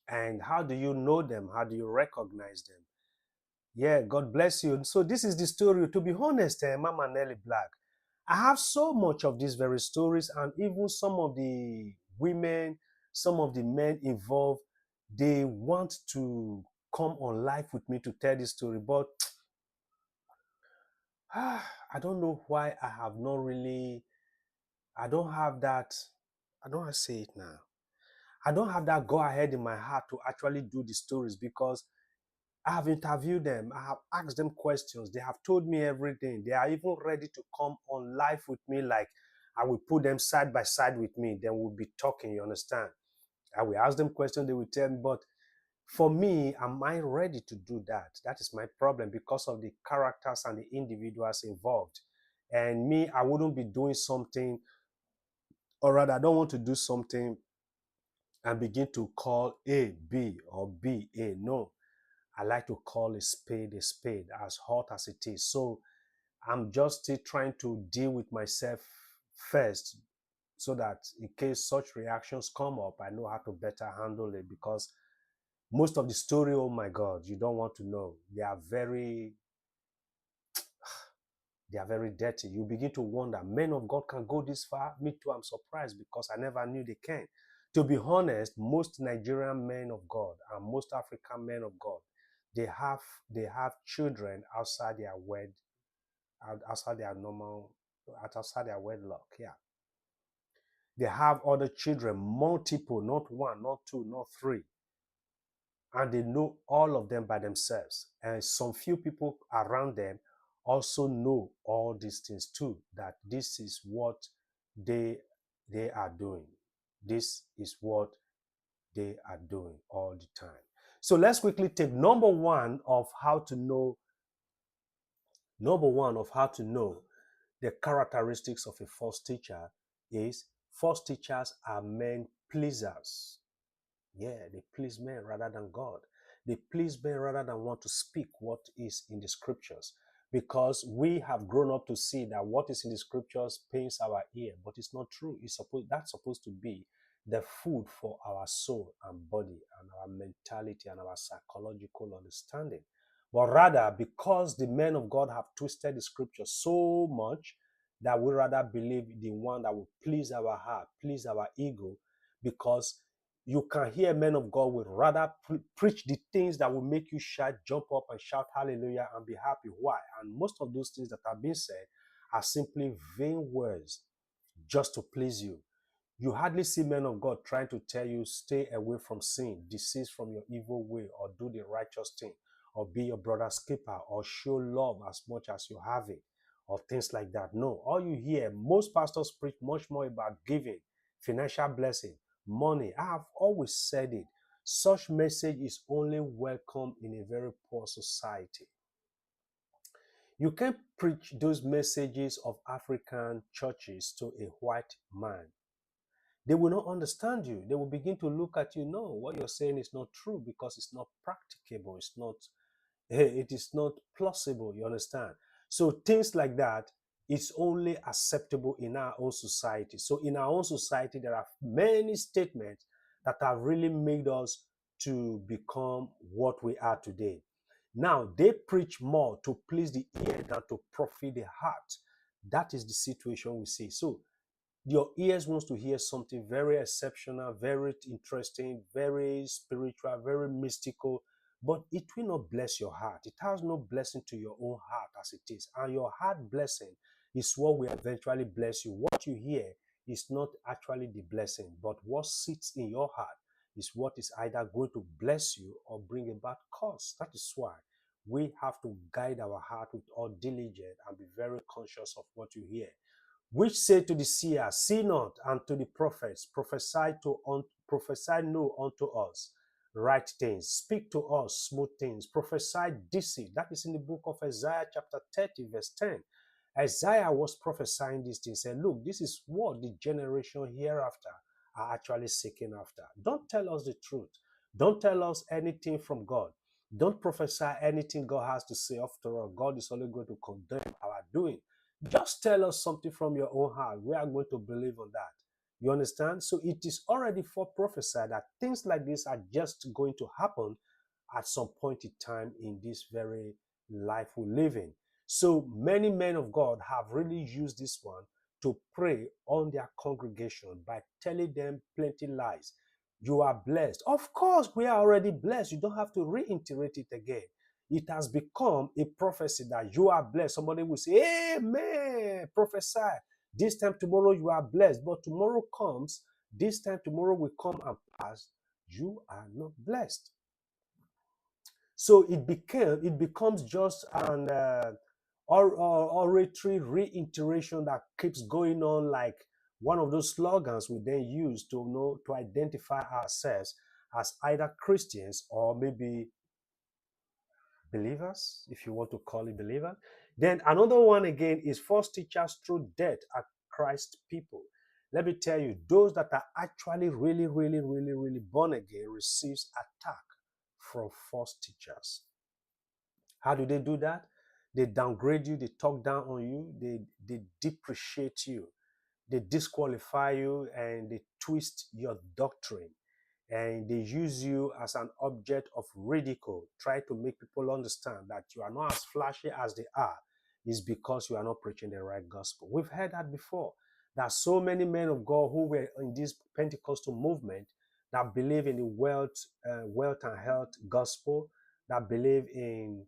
And how do you know them? How do you recognize them? Yeah, God bless you. So this is the story. To be honest, Mama Nelly Black, I have so much of these very stories, and even some of the women, some of the men involved, they want to come on live with me to tell this story, but I don't know why I have not really, I don't have that, I don't want to say it now. I don't have that go ahead in my heart to actually do the stories because I have interviewed them. I have asked them questions. They have told me everything. They are even ready to come on live with me. Like I will put them side by side with me. Then we'll be talking. You understand? I will ask them questions. They will tell me. But for me, am I ready to do that? That is my problem because of the characters and the individuals involved. And me, I wouldn't be doing something, or rather, I don't want to do something and begin to call A B or B A. No, I like to call a spade, as hot as it is. So I'm just still trying to deal with myself first so that in case such reactions come up, I know how to better handle it because most of the story, oh my God, you don't want to know. They are very dirty. You begin to wonder, men of God can go this far? Me too, I'm surprised because I never knew they can. To be honest, most Nigerian men of God and most African men of God, they have they have children outside their outside their normal, outside their wedlock. Yeah, they have other children, multiple, not one, not two, not three, and they know all of them by themselves. And some few people around them also know all these things too. That this is what they they are doing. This is what they are doing all the time. So let's quickly take number one of how to know. Number one of how to know the characteristics of a false teacher is false teachers are men pleasers. Yeah, they please men rather than God. They please men rather than want to speak what is in the scriptures. Because we have grown up to see that what is in the scriptures pains our ear, but it's not true. That's supposed to be the food for our soul and body and our mentality and our psychological understanding. But rather, because the men of God have twisted the scriptures so much that we rather believe the one that will please our heart, please our ego, because you can hear men of God will rather preach the things that will make you shout, jump up and shout hallelujah and be happy. Why? And most of those things that have been said are simply vain words just to please you. You hardly see men of God trying to tell you stay away from sin, desist from your evil way, or do the righteous thing, or be your brother's keeper, or show love as much as you have it, or things like that. No, all you hear, most pastors preach much more about giving, financial blessing, money. I have always said it. Such message is only welcome in a very poor society. You can't preach those messages of African churches to a white man. They will not understand you. They will begin to look at you. No, what you're saying is not true because it's not practicable. It is not plausible. You understand? So things like that is only acceptable in our own society. So in our own society, there are many statements that have really made us to become what we are today. Now they preach more to please the ear than to profit the heart. That is the situation we see. So your ears wants to hear something very exceptional, very interesting, very spiritual, very mystical, but it will not bless your heart. It has no blessing to your own heart as it is. And your heart blessing is what will eventually bless you. What you hear is not actually the blessing, but what sits in your heart is what is either going to bless you or bring about curse. That is why we have to guide our heart with all diligence and be very conscious of what you hear, which say to the seer, see not, and to the prophets, prophesy no unto us right things, speak to us smooth things, prophesy deceit. That is in the book of Isaiah chapter 30 verse 10. Isaiah was prophesying these things, said, look, this is what the generation hereafter are actually seeking after. Don't tell us the truth. Don't tell us anything from God. Don't prophesy anything God has to say. After all, God is only going to condemn our doing. Just tell us something from your own heart. We are going to believe on that. You understand? So it is already prophesied that things like this are just going to happen at some point in time in this very life we live in. So many men of God have really used this one to prey on their congregation by telling them plenty lies. You are blessed. Of course, we are already blessed. You don't have to reiterate it again. It has become a prophecy that you are blessed. Somebody will say, Amen, prophesy. This time tomorrow you are blessed. But tomorrow comes, this time tomorrow will come and pass. You are not blessed. So it becomes just an oratory reiteration that keeps going on, like one of those slogans we then use to know to identify ourselves as either Christians or maybe believers, if you want to call it believer. Then another one again is false teachers through death at Christ people. Let me tell you, those that are actually really, really, really, really born again receives attack from false teachers. How do they do that? They downgrade you, they talk down on you, they depreciate you, they disqualify you, and they twist your doctrine. And they use you as an object of ridicule, try to make people understand that you are not as flashy as they are, is because you are not preaching the right gospel. We've heard that before. There are so many men of God who were in this Pentecostal movement that believe in the wealth and health gospel, that believe in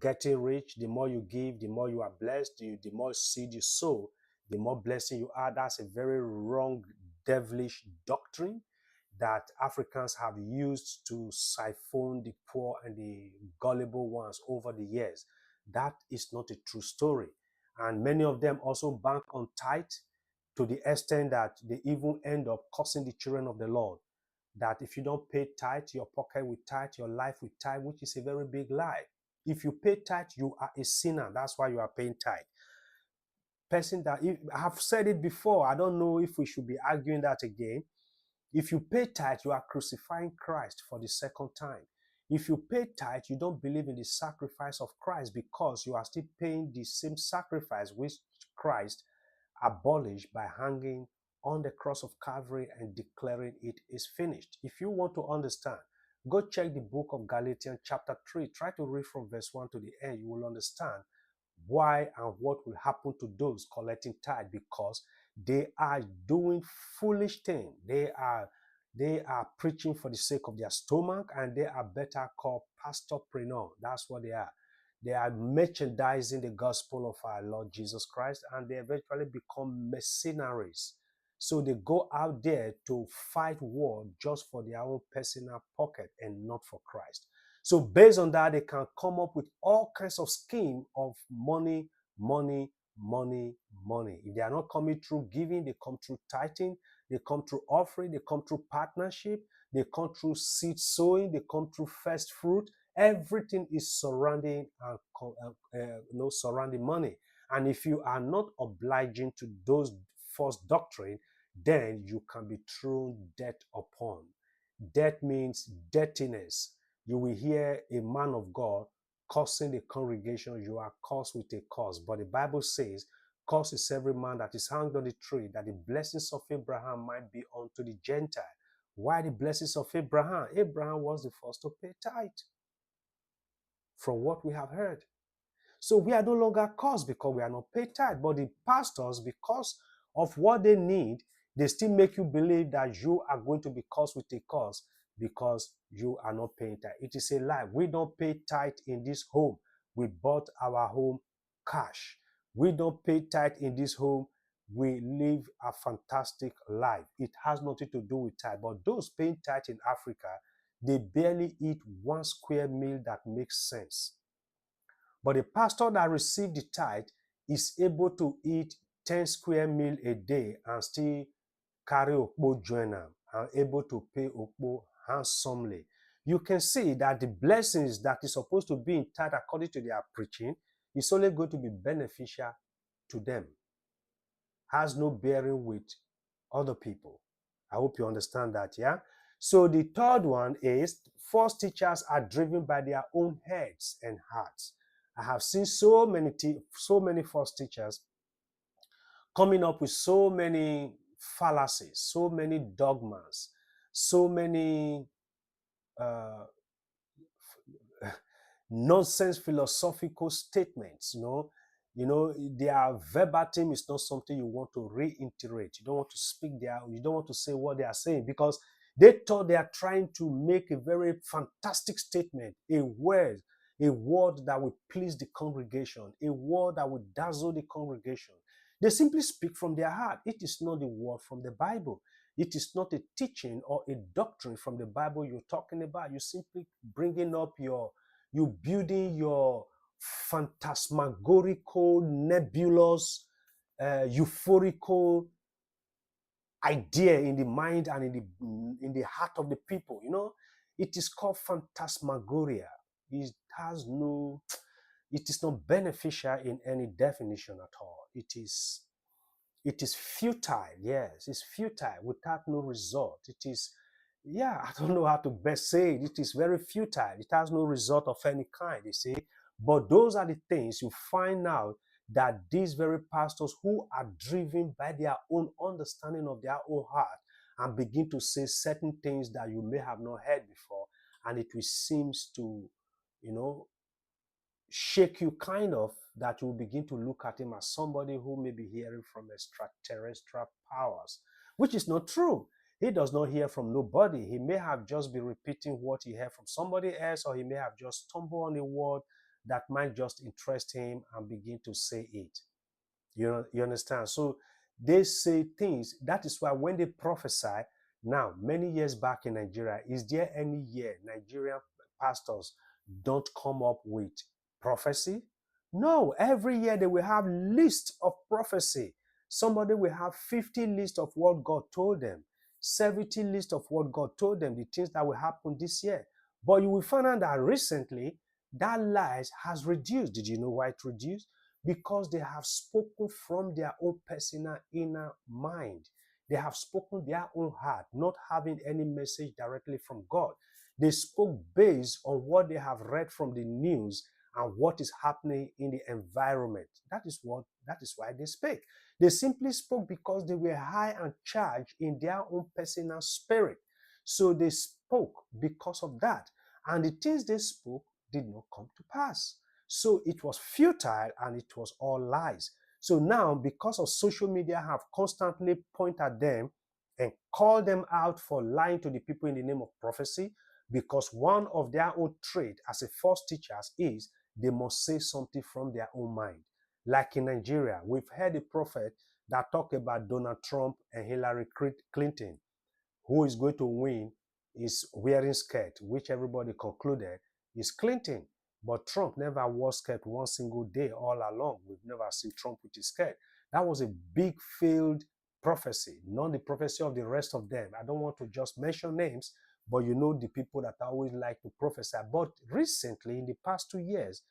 getting rich. The more you give, the more you are blessed. The more seed you sow, the more blessing you are. That's a very wrong, devilish doctrine that Africans have used to siphon the poor and the gullible ones over the years. That is not a true story. And many of them also bank on tithe to the extent that they even end up cursing the children of the Lord. That if you don't pay tithe, your pocket will tithe, your life will tithe, which is a very big lie. If you pay tithe, you are a sinner. That's why you are paying tithe. Person that, I have said it before, I don't know if we should be arguing that again. If you pay tithe, you are crucifying Christ for the second time. If you pay tithe, you don't believe in the sacrifice of Christ because you are still paying the same sacrifice which Christ abolished by hanging on the cross of Calvary and declaring it is finished. If you want to understand, go check the book of Galatians chapter 3. Try to read from verse 1 to the end. You will understand why and what will happen to those collecting tithe, because they are doing foolish things. They are preaching for the sake of their stomach, and they are better called pastorpreneur. That's what they are. They are merchandising the gospel of our Lord Jesus Christ, and they eventually become mercenaries. So they go out there to fight war just for their own personal pocket and not for Christ. So based on that, they can come up with all kinds of scheme of money, money, money, money. If they are not coming through giving, they come through tithing, they come through offering, they come through partnership, they come through seed sowing, they come through first fruit. Everything is surrounding surrounding money. And if you are not obliging to those false doctrine, then you can be thrown debt upon. Debt means dirtiness. You will hear a man of God cursing the congregation. You are cursed with a curse. But the Bible says, cursed is every man that is hanged on the tree, that the blessings of Abraham might be unto the Gentile. Why the blessings of Abraham? Abraham was the first to pay tithe, from what we have heard. So we are no longer cursed because we are not paid tithe. But the pastors, because of what they need, they still make you believe that you are going to be cursed with a curse because you are not paying tithe. It is a lie. We don't pay tithe in this home. We bought our home cash. We don't pay tithe in this home. We live a fantastic life. It has nothing to do with tithe. But those paying tithe in Africa, they barely eat one square meal that makes sense. But a pastor that received the tithe is able to eat 10 square meal a day and still carry Okpo joiner and able to pay Okpo handsomely. You can see that the blessings that is supposed to be in tithe according to their preaching is only going to be beneficial to them. Has no bearing with other people. I hope you understand that, yeah? So the third one is false teachers are driven by their own heads and hearts. I have seen so many false teachers coming up with so many fallacies, so many dogmas, so many uh, nonsense philosophical statements. Their verbatim is not something you want to reiterate. You don't want to speak there. You don't want to say what they are saying because they thought they are trying to make a very fantastic statement, a word that will please the congregation, a word that will dazzle the congregation. They simply speak from their heart. It is not the word from the Bible. It is not a teaching or a doctrine from the Bible you're talking about. You're simply bringing up you building your phantasmagorical, nebulous, euphorical idea in the mind and in the heart of the people. It is called phantasmagoria. It has no, it is not beneficial in any definition at all. It is futile. Yes, it's futile without no result. It is, yeah, I don't know how to best say it. It is very futile. It has no result of any kind, you see. But those are the things you find out that these very pastors who are driven by their own understanding of their own heart and begin to say certain things that you may have not heard before, and it will seems to, you know, shake you kind of, that you will begin to look at him as somebody who may be hearing from extraterrestrial powers, which is not true. He does not hear from nobody. He may have just been repeating what he heard from somebody else, or he may have just stumbled on a word that might just interest him and begin to say it. You understand? So they say things. That is why when they prophesy, now, many years back in Nigeria, is there any year Nigerian pastors don't come up with prophecy? No, every year they will have list of prophecy. Somebody will have 50 list of what God told them, 70 list of what God told them, the things that will happen this year. But you will find out that recently that lies has reduced. Did you know why it reduced? Because they have spoken from their own personal inner mind. They have spoken their own heart, not having any message directly from God. They spoke based on what they have read from the news and what is happening in the environment. That is why they speak. They simply spoke because they were high and charged in their own personal spirit. So they spoke because of that. And the things they spoke did not come to pass. So it was futile and it was all lies. So now, because of social media have constantly pointed at them and called them out for lying to the people in the name of prophecy, because one of their own trait as a false teachers is they must say something from their own mind. Like in Nigeria, we've heard a prophet that talked about Donald Trump and Hillary Clinton. Who is going to win is wearing skirt, which everybody concluded is Clinton. But Trump never wore skirt one single day all along. We've never seen Trump with his skirt. That was a big failed prophecy, not the prophecy of the rest of them. I don't want to just mention names, but you know the people that always like to prophesy. But recently, in the past 2 years,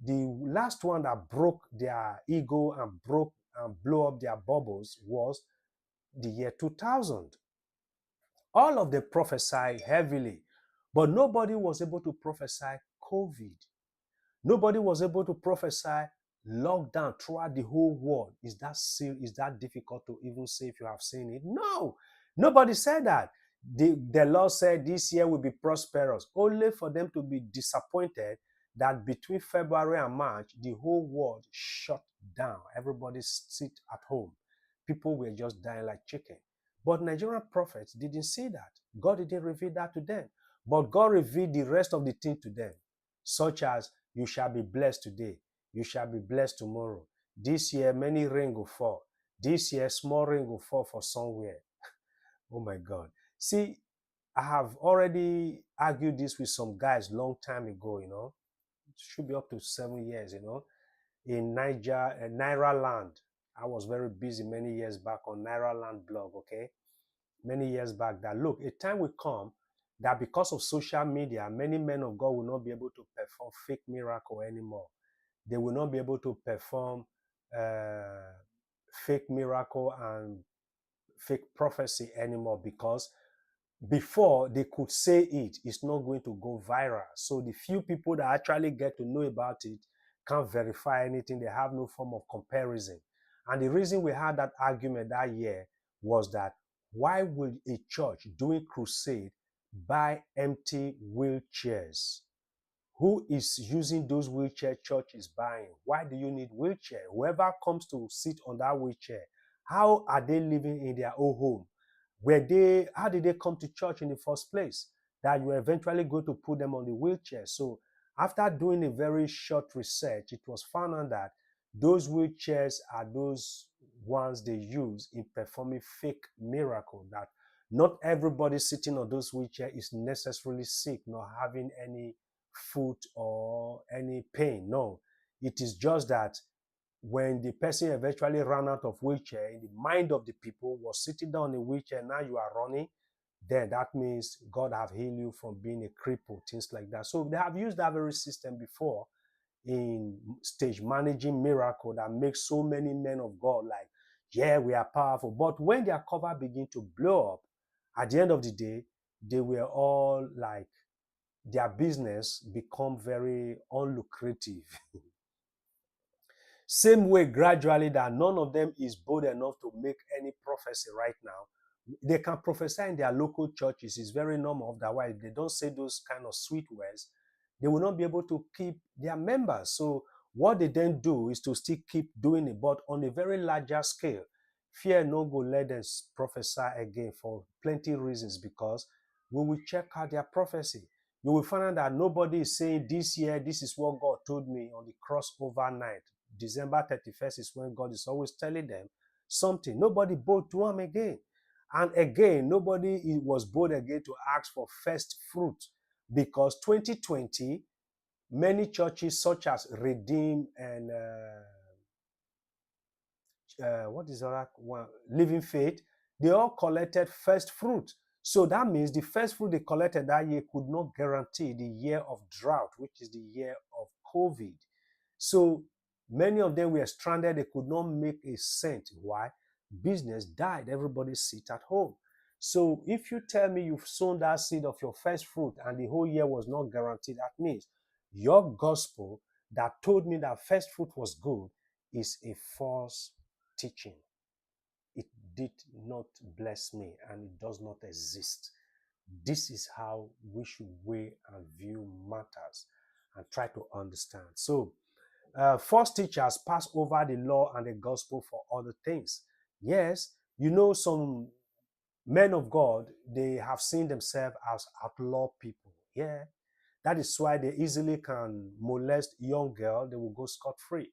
the last one that broke their ego and blew up their bubbles was the year 2000. All of them prophesied heavily, but nobody was able to prophesy COVID. Nobody was able to prophesy lockdown throughout the whole world. Is that difficult to even say if you have seen it? No, nobody said that. The Lord said this year will be prosperous, only for them to be disappointed that between February and March, the whole world shut down. Everybody sit at home. People were just dying like chicken. But Nigerian prophets didn't see that. God didn't reveal that to them. But God revealed the rest of the thing to them, such as you shall be blessed today, you shall be blessed tomorrow. This year, many rain will fall. This year, small rain will fall for somewhere. Oh my God. See, I have already argued this with some guys long time ago, It should be up to 7 years, in Naira Land. I was very busy many years back on Naira Land blog, okay? Many years back that, look, a time will come that because of social media, many men of God will not be able to perform fake miracle anymore. They will not be able to perform fake miracle and fake prophecy anymore, because before they could say it's not going to go viral. So the few people that actually get to know about it can't verify anything. They have no form of comparison. And the reason we had that argument that year was that why would a church doing crusade buy empty wheelchairs? Who is using those wheelchair church is buying? Why do you need wheelchair? Whoever comes to sit on that wheelchair, how are they living in their own home? How did they come to church in the first place? That you eventually go to put them on the wheelchair. So after doing a very short research, it was found out that those wheelchairs are those ones they use in performing fake miracle. That not everybody sitting on those wheelchair is necessarily sick, nor having any foot or any pain. No, it is just that when the person eventually ran out of wheelchair, in the mind of the people was sitting down in a wheelchair, now you are running, then that means God have healed you from being a cripple, things like that. So they have used that very system before in stage managing miracle that makes so many men of God like, yeah, we are powerful. But when their cover begin to blow up, at the end of the day, they were all like, their business become very unlucrative. Same way, gradually, that none of them is bold enough to make any prophecy right now. They can prophesy in their local churches. It's very normal. Otherwise, they don't say those kind of sweet words, they will not be able to keep their members. So what they then do is to still keep doing it, but on a very larger scale. Fear no go let them prophesy again for plenty reasons, because we will check out their prophecy. You will find out that nobody is saying this year, this is what God told me on the crossover night. December 31st is when God is always telling them something. Nobody bold to him again. And again, nobody was bold again to ask for first fruit, because 2020, many churches such as Redeem and what is that one? Living Faith, they all collected first fruit. So that means the first fruit they collected that year could not guarantee the year of drought, which is the year of COVID. So many of them were stranded. They could not make a cent. Why? Business died. Everybody sit at home. So if you tell me you've sown that seed of your first fruit and the whole year was not guaranteed, that means your gospel that told me that first fruit was good is a false teaching. It did not bless me and it does not exist. This is how we should weigh and view matters and try to understand. So, false teachers pass over the law and the gospel for other things. Yes, you know, some men of God, they have seen themselves as outlaw people. Yeah, that is why they easily can molest young girl. They will go scot-free.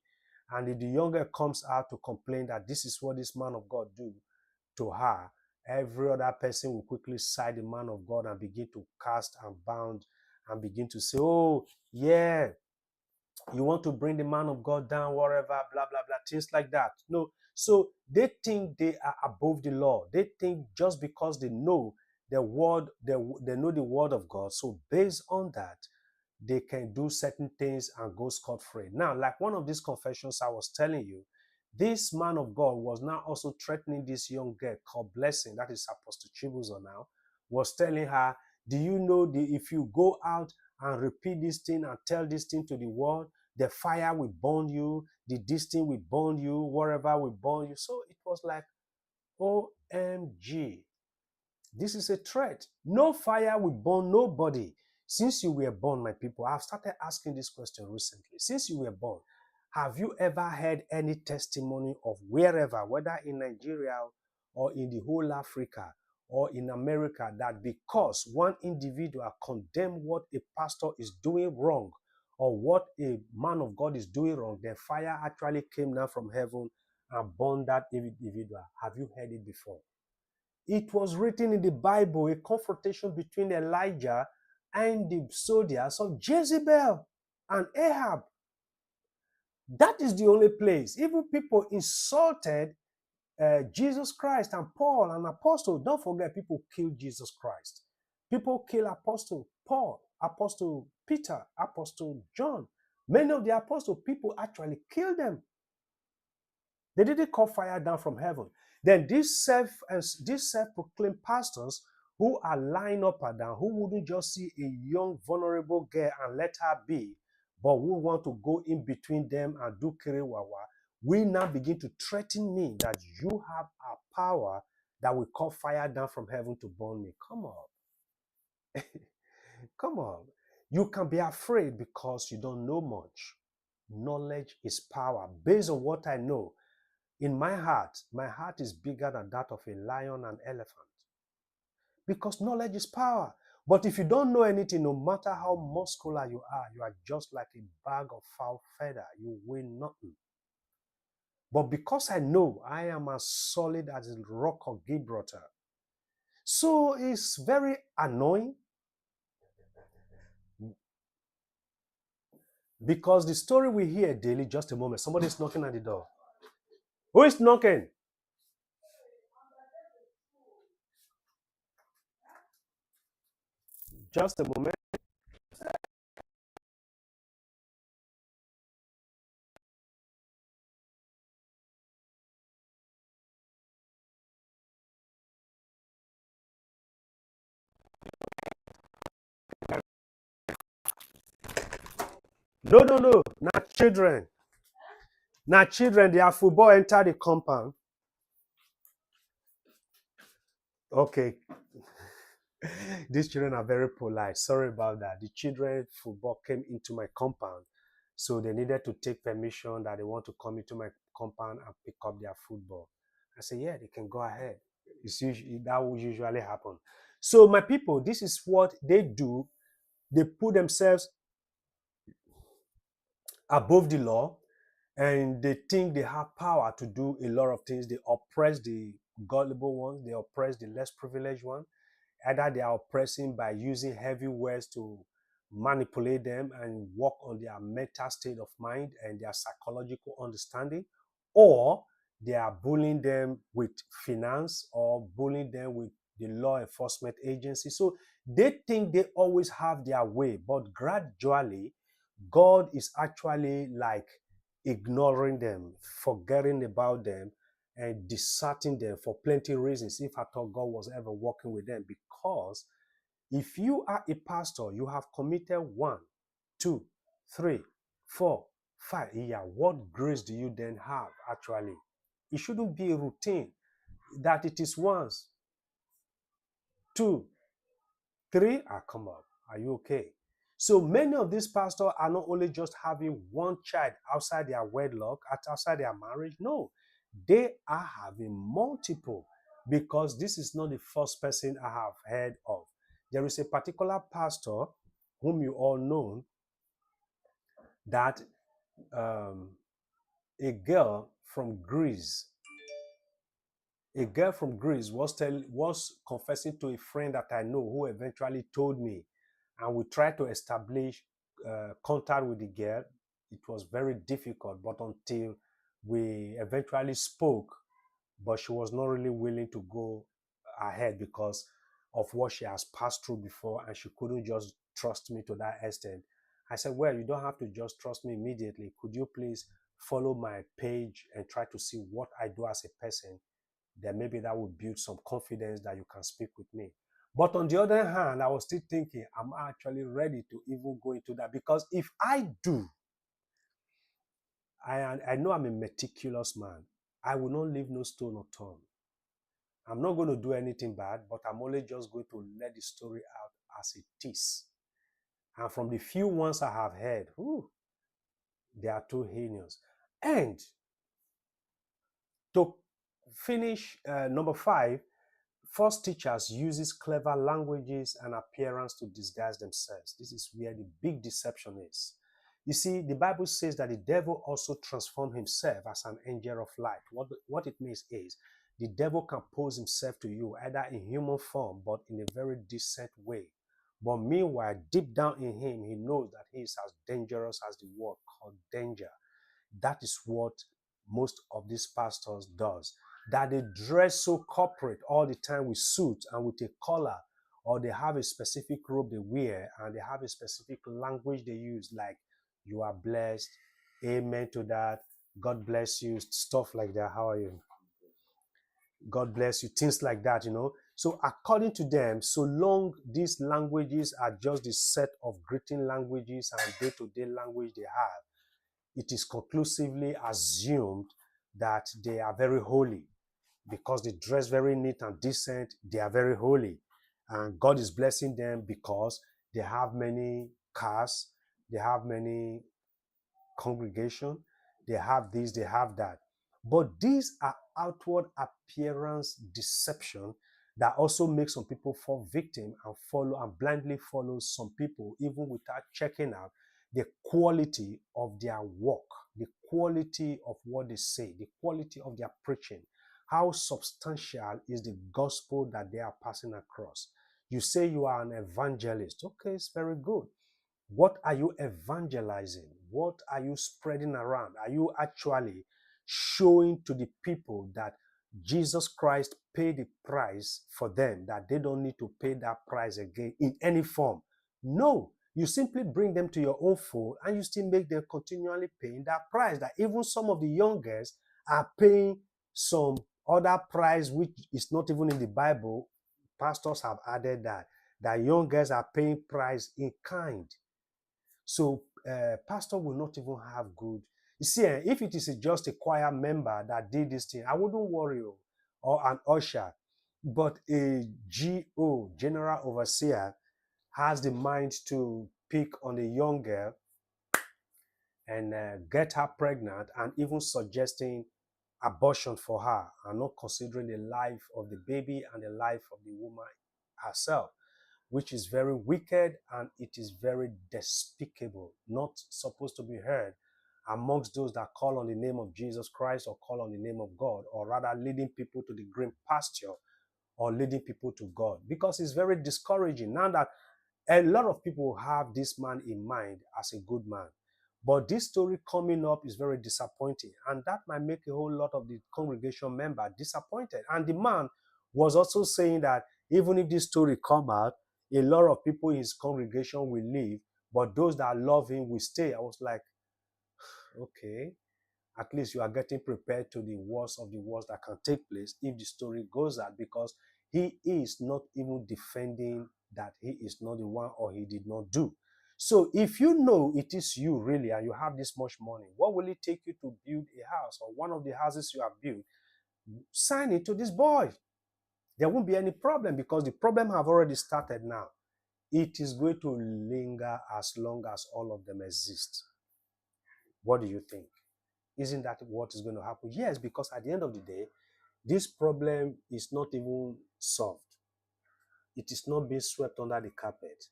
And if the young girl comes out to complain that this is what this man of God do to her, every other person will quickly side the man of God and begin to cast and bound and begin to say, oh, yeah, you want to bring the man of God down, whatever, blah, blah, blah, things like that. No. So they think they are above the law. They think just because they know the word, they know the word of God. So based on that, they can do certain things and go scot-free. Now, like one of these confessions I was telling you, this man of God was now also threatening this young girl called Blessing, that is Apostle Chibuzo now, was telling her, do you know if you go out and repeat this thing and tell this thing to the world, the fire will burn you, this thing will burn you, whatever will burn you. So it was like, OMG. This is a threat. No fire will burn nobody. Since you were born, my people, I've started asking this question recently. Since you were born, have you ever heard any testimony of wherever, whether in Nigeria or in the whole Africa or in America, that because one individual condemned what a pastor is doing wrong or what a man of God is doing wrong, the fire actually came down from heaven and burned that individual? Have you heard it before? It was written in the Bible, a confrontation between Elijah and the soldiers of Jezebel and Ahab. That is the only place. Even people insulted Jesus Christ and Paul and Apostle. Don't forget, people killed Jesus Christ. People kill Apostle Paul, Apostle Peter, Apostle John. Many of the apostle people actually killed them. They didn't call fire down from heaven. Then these self-proclaimed pastors who are lying up and down, who wouldn't just see a young, vulnerable girl and let her be, but who want to go in between them and do kiriwawa, we now begin to threaten me that you have a power that will call fire down from heaven to burn me. Come on. Come on. You can be afraid because you don't know much. Knowledge is power. Based on what I know, in my heart is bigger than that of a lion and elephant. Because knowledge is power. But if you don't know anything, no matter how muscular you are just like a bag of foul feather. You weigh nothing. But because I know, I am as solid as the rock of Gibraltar. So it's very annoying because the story we hear daily, just a moment, somebody's knocking at the door. Who is knocking? Just a moment. No. Not children. Not children. Their football enter the compound. Okay. These children are very polite. Sorry about that. The children football came into my compound. So they needed to take permission that they want to come into my compound and pick up their football. I said, yeah, they can go ahead. That will usually happen. So my people, this is what they do. They put themselves above the law and they think they have power to do a lot of things. They oppress the gullible ones. They oppress the less privileged ones. Either they are oppressing by using heavy words to manipulate them and work on their mental state of mind and their psychological understanding, or they are bullying them with finance or bullying them with the law enforcement agency. So they think they always have their way, but gradually, God is actually like ignoring them, forgetting about them, and deserting them for plenty of reasons, if at all God was ever working with them. Because if you are a pastor, you have committed 1, 2, 3, 4, 5. Yeah, what grace do you then have actually? It shouldn't be a routine that it is once, 2, 3. Come on. Are you okay? So many of these pastors are not only just having one child outside their wedlock, outside their marriage. No, they are having multiple, because this is not the first person I have heard of. There is a particular pastor whom you all know that a girl from Greece was confessing to a friend that I know, who eventually told me, and we tried to establish contact with the girl. It was very difficult, but until we eventually spoke, but she was not really willing to go ahead because of what she has passed through before, and she couldn't just trust me to that extent. I said, well, you don't have to just trust me immediately. Could you please follow my page and try to see what I do as a person? Then maybe that will build some confidence that you can speak with me. But on the other hand, I was still thinking, I'm actually ready to even go into that, because if I do, I know I'm a meticulous man. I will not leave no stone unturned. I'm not going to do anything bad, but I'm only just going to let the story out as it is. And from the few ones I have heard, they are too heinous. And to finish, number 5, false teachers uses clever languages and appearance to disguise themselves. This is where the big deception is. You see, the Bible says that the devil also transformed himself as an angel of light. What it means is the devil can pose himself to you either in human form, but in a very decent way. But meanwhile, deep down in him, he knows that he is as dangerous as the word called danger. That is what most of these pastors does. That they dress so corporate all the time with suits and with a collar, or they have a specific robe they wear and they have a specific language they use, like you are blessed, amen to that, God bless you, stuff like that. How are you? God bless you, things like that, So according to them, so long these languages are just the set of greeting languages and day-to-day language they have, it is conclusively assumed that they are very holy. because they dress very neat and decent, they are very holy. And God is blessing them because they have many cars, they have many congregation, they have this, they have that. But these are outward appearance deception that also makes some people fall victim and follow and blindly follow some people even without checking out the quality of their work, the quality of what they say, the quality of their preaching. How substantial is the gospel that they are passing across? You say you are an evangelist. Okay, it's very good. What are you evangelizing? What are you spreading around? Are you actually showing to the people that Jesus Christ paid the price for them, that they don't need to pay that price again in any form? No, you simply bring them to your own fold and you still make them continually paying that price, that even some of the youngest are paying some other price which is not even in the Bible. Pastors have added that youngest are paying price in kind. So pastor will not even have good. You see, if it is just a choir member that did this thing, I wouldn't worry, or an usher. But a GO, general overseer, has the mind to pick on a young girl and get her pregnant and even suggesting abortion for her and not considering the life of the baby and the life of the woman herself, which is very wicked and it is very despicable, not supposed to be heard amongst those that call on the name of Jesus Christ or call on the name of God, or rather leading people to the green pasture or leading people to God, because it's very discouraging now that a lot of people have this man in mind as a good man. But this story coming up is very disappointing, and that might make a whole lot of the congregation member disappointed. And the man was also saying that even if this story come out, a lot of people in his congregation will leave, but those that love him will stay. I was like, okay, at least you are getting prepared to the worst of the worst that can take place if the story goes out, because he is not even defending that he is not the one or he did not do. So if you know it is you really and you have this much money, what will it take you to build a house or one of the houses you have built? Sign it to this boy. There won't be any problem because the problem have already started now. It is going to linger as long as all of them exist. What do you think? Isn't that what is going to happen? Yes, because at the end of the day, this problem is not even solved. It is not being swept under the carpet.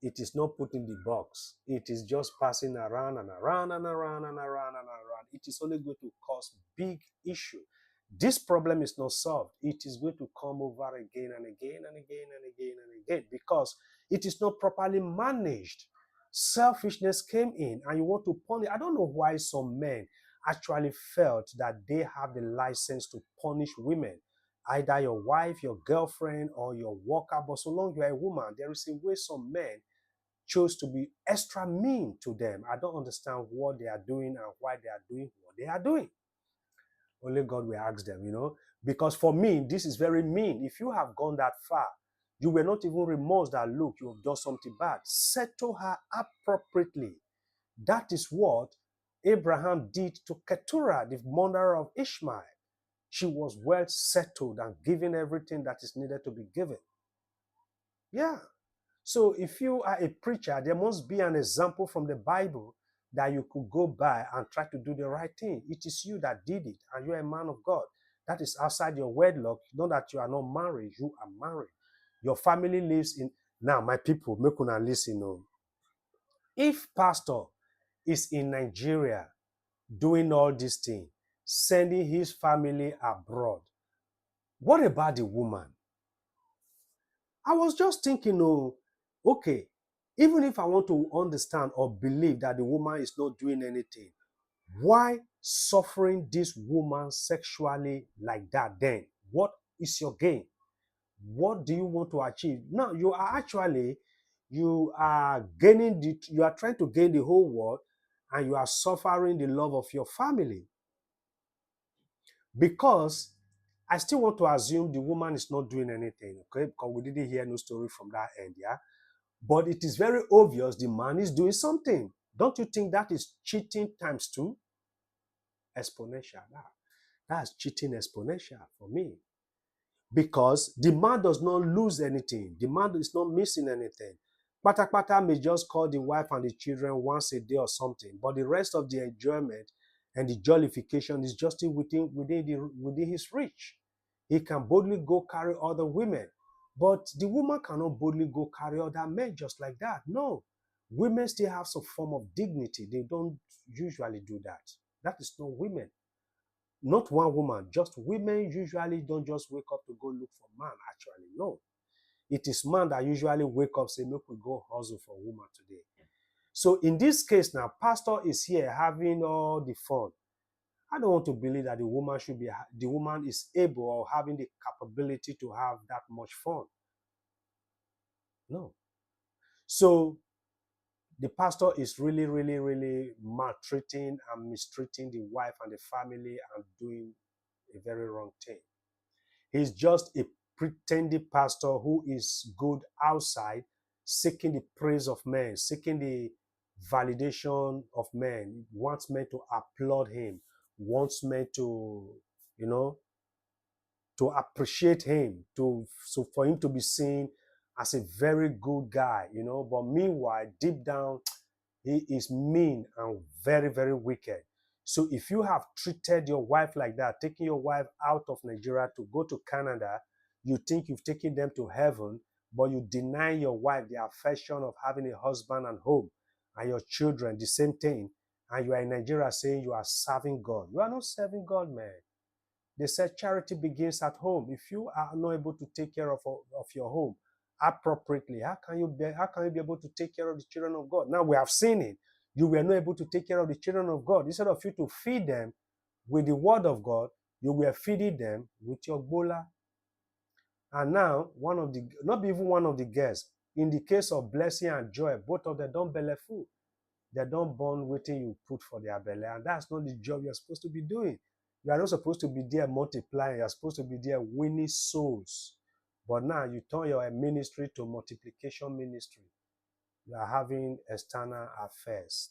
It is not put in the box. It is just passing around and around and around and around and around. It is only going to cause big issue. This problem is not solved. It is going to come over again and again and again and again and again because it is not properly managed. Selfishness came in and you want to punish. I don't know why some men actually felt that they have the license to punish women, either your wife, your girlfriend, or your worker. But so long you're a woman, there is a way some men chose to be extra mean to them. I don't understand what they are doing and why they are doing what they are doing. Only God will ask them, because for me, this is very mean. If you have gone that far, you were not even remorse that, look, you have done something bad. Settle her appropriately. That is what Abraham did to Keturah, the mother of Ishmael. She was well settled and given everything that is needed to be given. Yeah. So if you are a preacher, there must be an example from the Bible that you could go by and try to do the right thing. It is you that did it, and you're a man of God. That is outside your wedlock. Not that you are not married, you are married. Your family lives in. Now, my people, make una listen. If pastor is in Nigeria doing all these things, sending his family abroad, what about the woman? I was just thinking, okay, even if I want to understand or believe that the woman is not doing anything, why suffering this woman sexually like that then? What is your gain? What do you want to achieve? Now, you are trying to gain the whole world and you are suffering the love of your family. Because I still want to assume the woman is not doing anything, okay? Because we didn't hear no story from that end, yeah? But it is very obvious the man is doing something. Don't you think that is cheating times two? Exponential. That's cheating exponential for me. Because the man does not lose anything. The man is not missing anything. Pata may just call the wife and the children once a day or something, but the rest of the enjoyment and the jollification is just within his reach. He can boldly go carry other women, but the woman cannot boldly go carry other men just like that. No, women still have some form of dignity. They don't usually do that. That is not women. Not one woman, just women usually don't just wake up to go look for man, actually. No. It is man that usually wake up, say, make we go hustle for woman today. So in this case now, pastor is here having all the fun. I don't want to believe that the woman is able or having the capability to have that much fun. No. So the pastor is really, really, really maltreating and mistreating the wife and the family and doing a very wrong thing. He's just a pretending pastor who is good outside, seeking the praise of men, seeking the validation of men, wants men to applaud him, wants men to, you know, to appreciate him, so for him to be seen as a very good guy, But meanwhile, deep down, he is mean and very, very wicked. So if you have treated your wife like that, taking your wife out of Nigeria to go to Canada, you think you've taken them to heaven, but you deny your wife the affection of having a husband and home, and your children, the same thing, and you are in Nigeria saying you are serving God. You are not serving God, man. They said charity begins at home. If you are not able to take care of your home appropriately, how can you be able to take care of the children of God? Now we have seen it. You were not able to take care of the children of God. Instead of you to feed them with the word of God, you were feeding them with your bola. And now, not even one of the girls, in the case of Blessing and Joy, both of them don't belly full. They don't born waiting you put for their belly. And that's not the job you're supposed to be doing. You are not supposed to be there multiplying. You're supposed to be there winning souls. But now you turn your ministry to multiplication ministry. You are having external affairs.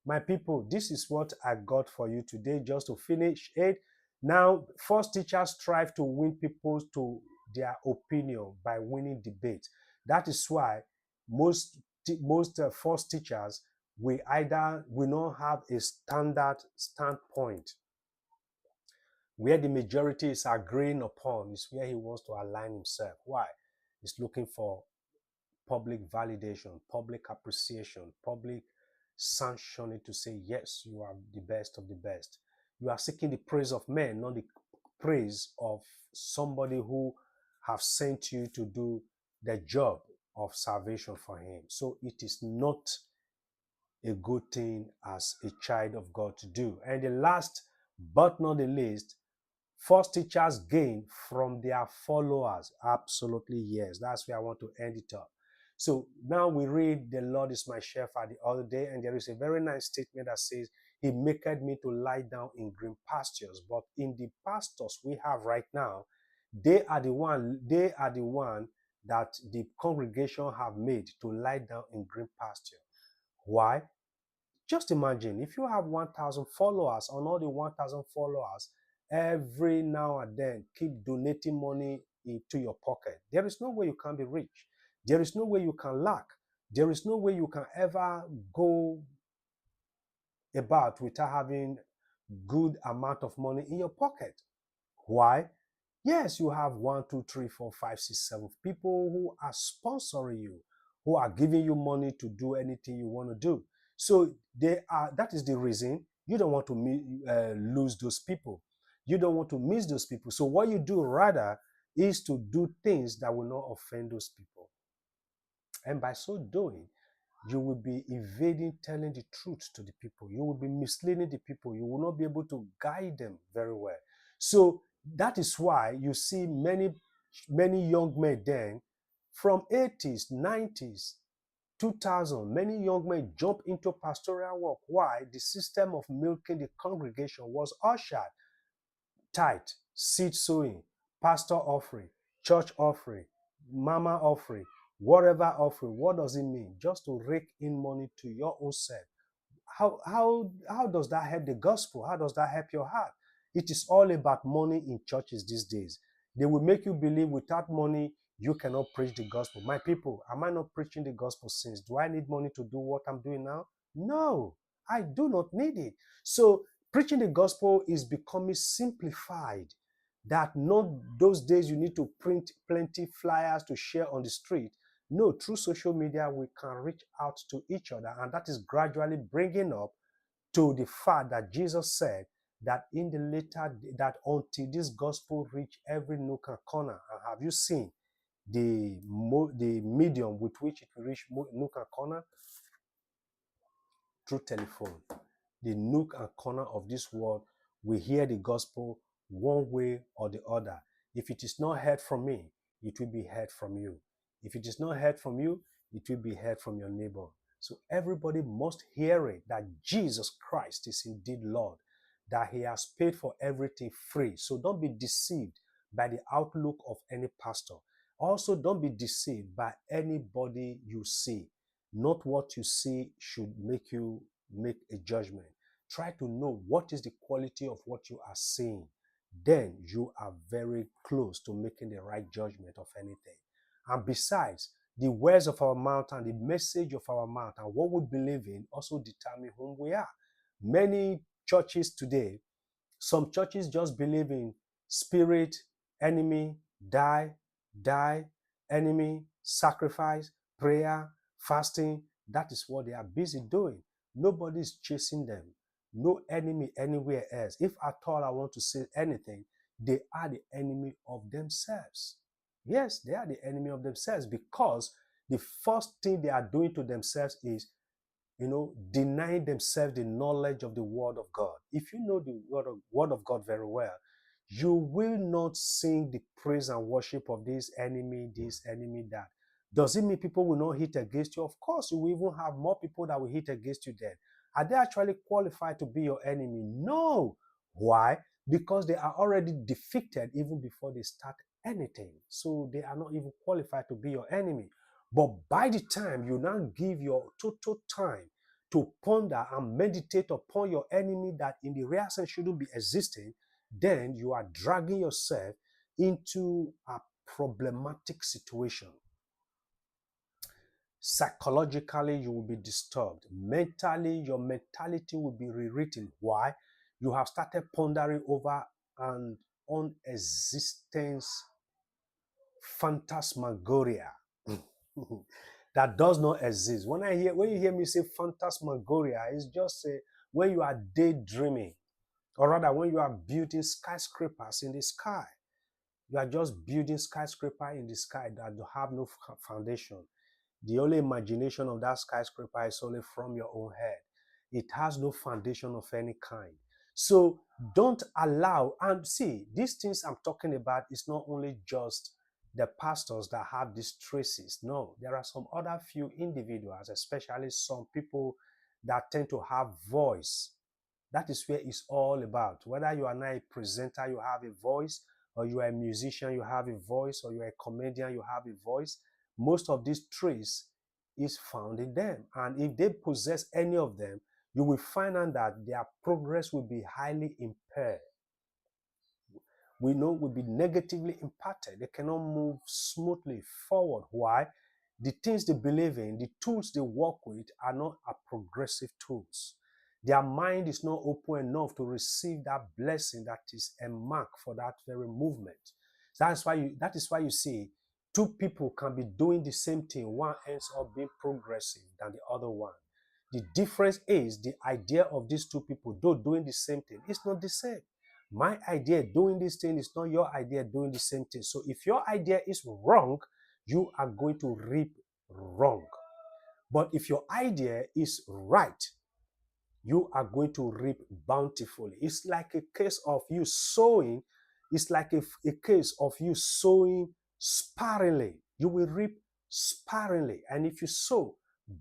My people, this is what I got for you today, just to finish it. Now, false teachers strive to win people to their opinion by winning debate. That is why most false teachers will not have a standard standpoint. Where the majority is agreeing upon is where he wants to align himself. Why? He's looking for public validation, public appreciation, public sanctioning to say, yes, you are the best of the best. You are seeking the praise of men, not the praise of somebody who have sent you to do the job of salvation for him. So it is not a good thing as a child of God to do. And the last but not the least, false teachers gain from their followers. Absolutely, yes. That's where I want to end it up. So now we read, the Lord is my shepherd the other day, and there is a very nice statement that says, he maketh me to lie down in green pastures. But in the pastors we have right now, they are the one that the congregation have made to lie down in green pasture. Why? Just imagine if you have 1,000 followers, on all the 1,000 followers, every now and then keep donating money into your pocket. There is no way you can be rich. There is no way you can lack. There is no way you can ever go about without having good amount of money in your pocket. Why? Yes, you have 1, 2, 3, 4, 5, 6, 7 people who are sponsoring you, who are giving you money to do anything you want to do. So that is the reason you don't want to lose those people. You don't want to miss those people. So what you do rather is to do things that will not offend those people. And by so doing, you will be evading telling the truth to the people. You will be misleading the people. You will not be able to guide them very well. So that is why you see many young men then, from 80s, 90s, 2000, many young men jump into pastoral work. Why? The system of milking the congregation was ushered. Tithe, seed sowing, pastor offering, church offering, mama offering, whatever offering. What does it mean? Just to rake in money to your own self. How does that help the gospel? How does that help your heart? It is all about money in churches these days. They will make you believe without money, you cannot preach the gospel. My people, am I not preaching the gospel since? Do I need money to do what I'm doing now? No, I do not need it. So preaching the gospel is becoming simplified. That not those days you need to print plenty flyers to share on the street. No, through social media, we can reach out to each other. And that is gradually bringing up to the fact that Jesus said that in the later, that until this gospel reach every nook and corner. And have you seen the medium with which it will reach nook and corner? Through telephone. The nook and corner of this world will hear the gospel one way or the other. If it is not heard from me, it will be heard from you. If it is not heard from you, it will be heard from your neighbor. So everybody must hear it, that Jesus Christ is indeed Lord, that he has paid for everything free. So don't be deceived by the outlook of any pastor. Also, don't be deceived by anybody you see. Not what you see should make you make a judgment. Try to know what is the quality of what you are seeing. Then you are very close to making the right judgment of anything. And besides, the words of our mouth and the message of our mouth and what we believe in also determine whom we are. Many churches today, some churches just believe in spirit, enemy, die, enemy, sacrifice, prayer, fasting. That is what they are busy doing. Nobody is chasing them. No enemy anywhere else. If at all I want to say anything, they are the enemy of themselves. Yes, they are the enemy of themselves, because the first thing they are doing to themselves is, denying themselves the knowledge of the word of God. If you know the word of God very well, you will not sing the praise and worship of this enemy, that. Does it mean people will not hit against you? Of course, you will even have more people that will hit against you then. Are they actually qualified to be your enemy? No. Why? Because they are already defeated even before they start anything. So they are not even qualified to be your enemy. But by the time you now give your total time to ponder and meditate upon your enemy that in the real sense shouldn't be existing, then you are dragging yourself into a problematic situation. Psychologically, you will be disturbed. Mentally, your mentality will be rewritten. Why? You have started pondering over an unexistence phantasmagoria that does not exist. When you hear me say phantasmagoria, it's just when you are daydreaming, or rather when you are building skyscrapers in the sky. You are just building skyscraper in the sky that have no foundation. The only imagination of that skyscraper is only from your own head. It has no foundation of any kind. So don't allow, and see, these things I'm talking about is not only just the pastors that have these traces. No, there are some other few individuals, especially some people that tend to have voice. That is where it's all about. Whether you are not a presenter, you have a voice, or you are a musician, you have a voice, or you are a comedian, you have a voice. Most of these traits is found in them. And if they possess any of them, you will find out that their progress will be highly impaired. We know will be negatively impacted. They cannot move smoothly forward. Why? The things they believe in, the tools they work with are not a progressive tools. Their mind is not open enough to receive that blessing that is a mark for that very movement. That is why you see two people can be doing the same thing. One ends up being progressive than the other one. The difference is the idea of these two people, though doing the same thing, is not the same. My idea doing this thing is not your idea doing the same thing. So if your idea is wrong, you are going to reap wrong. But if your idea is right, you are going to reap bountifully. It's like a case of you sowing. It's like a case of you sowing sparingly. You will reap sparingly. And if you sow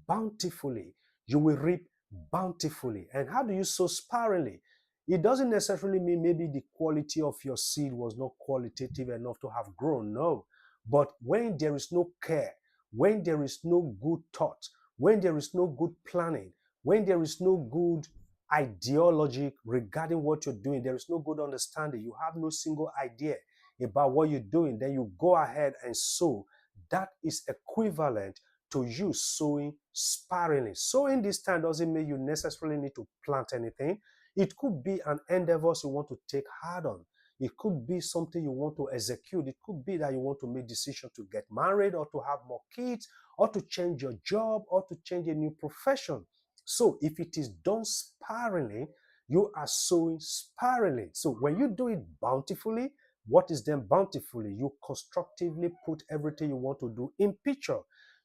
bountifully, you will reap bountifully. And how do you sow sparingly? It doesn't necessarily mean maybe the quality of your seed was not qualitative enough to have grown. No. But when there is no care, when there is no good thought, when there is no good planning, when there is no good ideology regarding what you're doing. There is no good understanding. You have no single idea about what you're doing. Then you go ahead and sow. That is equivalent to you sowing sparingly. Sowing this time doesn't mean you necessarily need to plant anything. It could be an endeavor you want to take hard on. It could be something you want to execute. It could be that you want to make decision to get married or to have more kids or to change your job or to change a new profession. So if it is done sparingly, you are sowing sparingly. So when you do it bountifully, what is then bountifully? You constructively put everything you want to do in picture.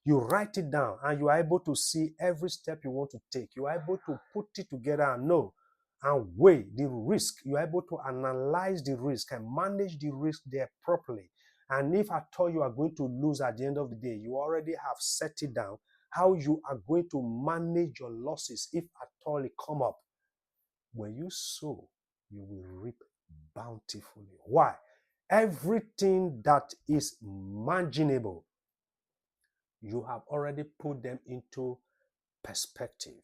You write it down and you are able to see every step you want to take. You are able to put it together and know and weigh the risk. You are able to analyze the risk and manage the risk there properly. And if at all you are going to lose at the end of the day, you already have set it down how you are going to manage your losses if at all it come up. When you sow, you will reap bountifully. Why? Everything that is marginable, you have already put them into perspective.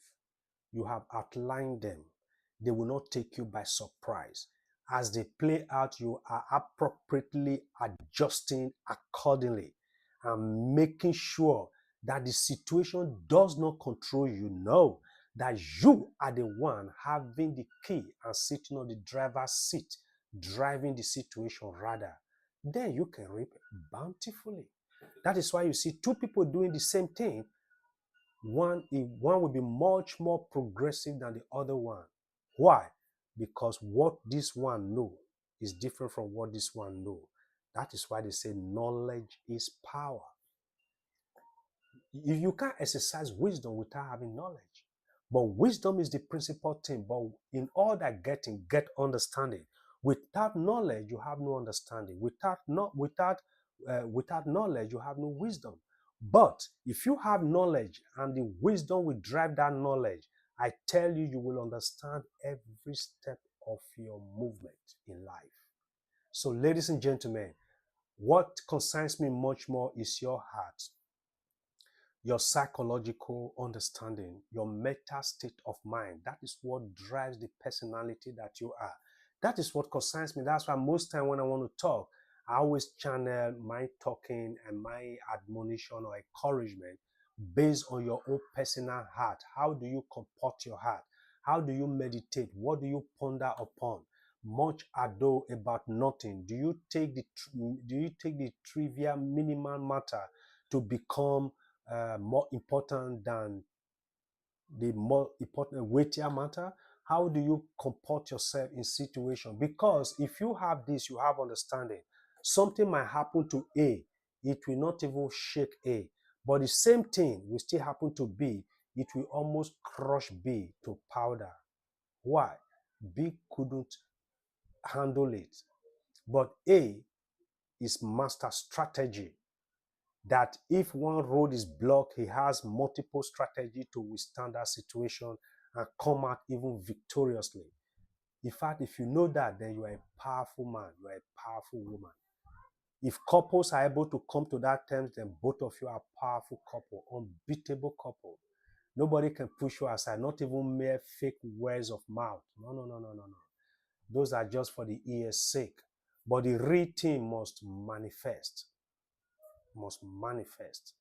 You have outlined them. They will not take you by surprise. As they play out, you are appropriately adjusting accordingly and making sure that the situation does not control you. No, that you are the one having the key and sitting on the driver's seat, driving the situation rather. Then you can reap bountifully. That is why you see two people doing the same thing. One will be much more progressive than the other one. Why? Because what this one knows is different from what this one knows. That is why they say knowledge is power. You can't exercise wisdom without having knowledge. But wisdom is the principal thing. But in all that getting, get understanding. Without knowledge, you have no understanding. Without knowledge, you have no wisdom. But if you have knowledge and the wisdom will drive that knowledge, I tell you, you will understand every step of your movement in life. So, ladies and gentlemen, what concerns me much more is your heart, your psychological understanding, your mental state of mind. That is what drives the personality that you are. That is what concerns me. That's why most time when I want to talk, I always channel my talking and my admonition or encouragement based on your own personal heart. How do you comport your heart? How do you meditate? What do you ponder upon? Much ado about nothing. Do you take the trivial minimal matter to become more important than the more important weightier matter? How do you comport yourself in situation? Because if you have this, you have understanding. Something might happen to A, it will not even shake A. But the same thing will still happen to B, it will almost crush B to powder. Why? B couldn't handle it. But A is master strategy. That if one road is blocked, he has multiple strategy to withstand that situation and come out even victoriously. In fact, if you know that, then you are a powerful man, you are a powerful woman. If couples are able to come to that terms, then both of you are a powerful couple, unbeatable couple. Nobody can push you aside, not even mere fake words of mouth. No. Those are just for the ear's sake. But the real thing must manifest. It must manifest.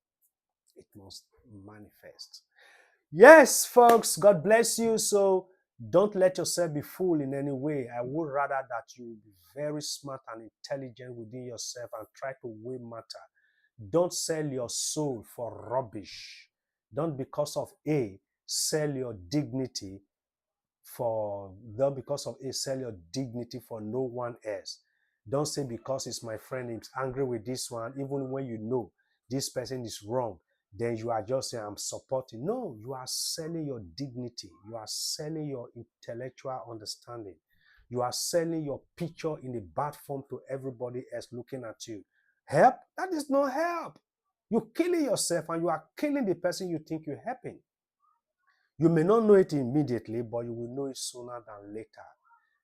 Yes, folks, God bless you. So don't let yourself be fooled in any way. I would rather that you be very smart and intelligent within yourself and try to weigh matter. Don't sell your soul for rubbish. Don't because of A sell your dignity for no one else. Don't say because it's my friend, he's angry with this one, even when you know this person is wrong, then you are just saying, I'm supporting. No, you are selling your dignity. You are selling your intellectual understanding. You are selling your picture in a bad form to everybody else looking at you. Help? That is not help. You're killing yourself and you are killing the person you think you're helping. You may not know it immediately, but you will know it sooner than later.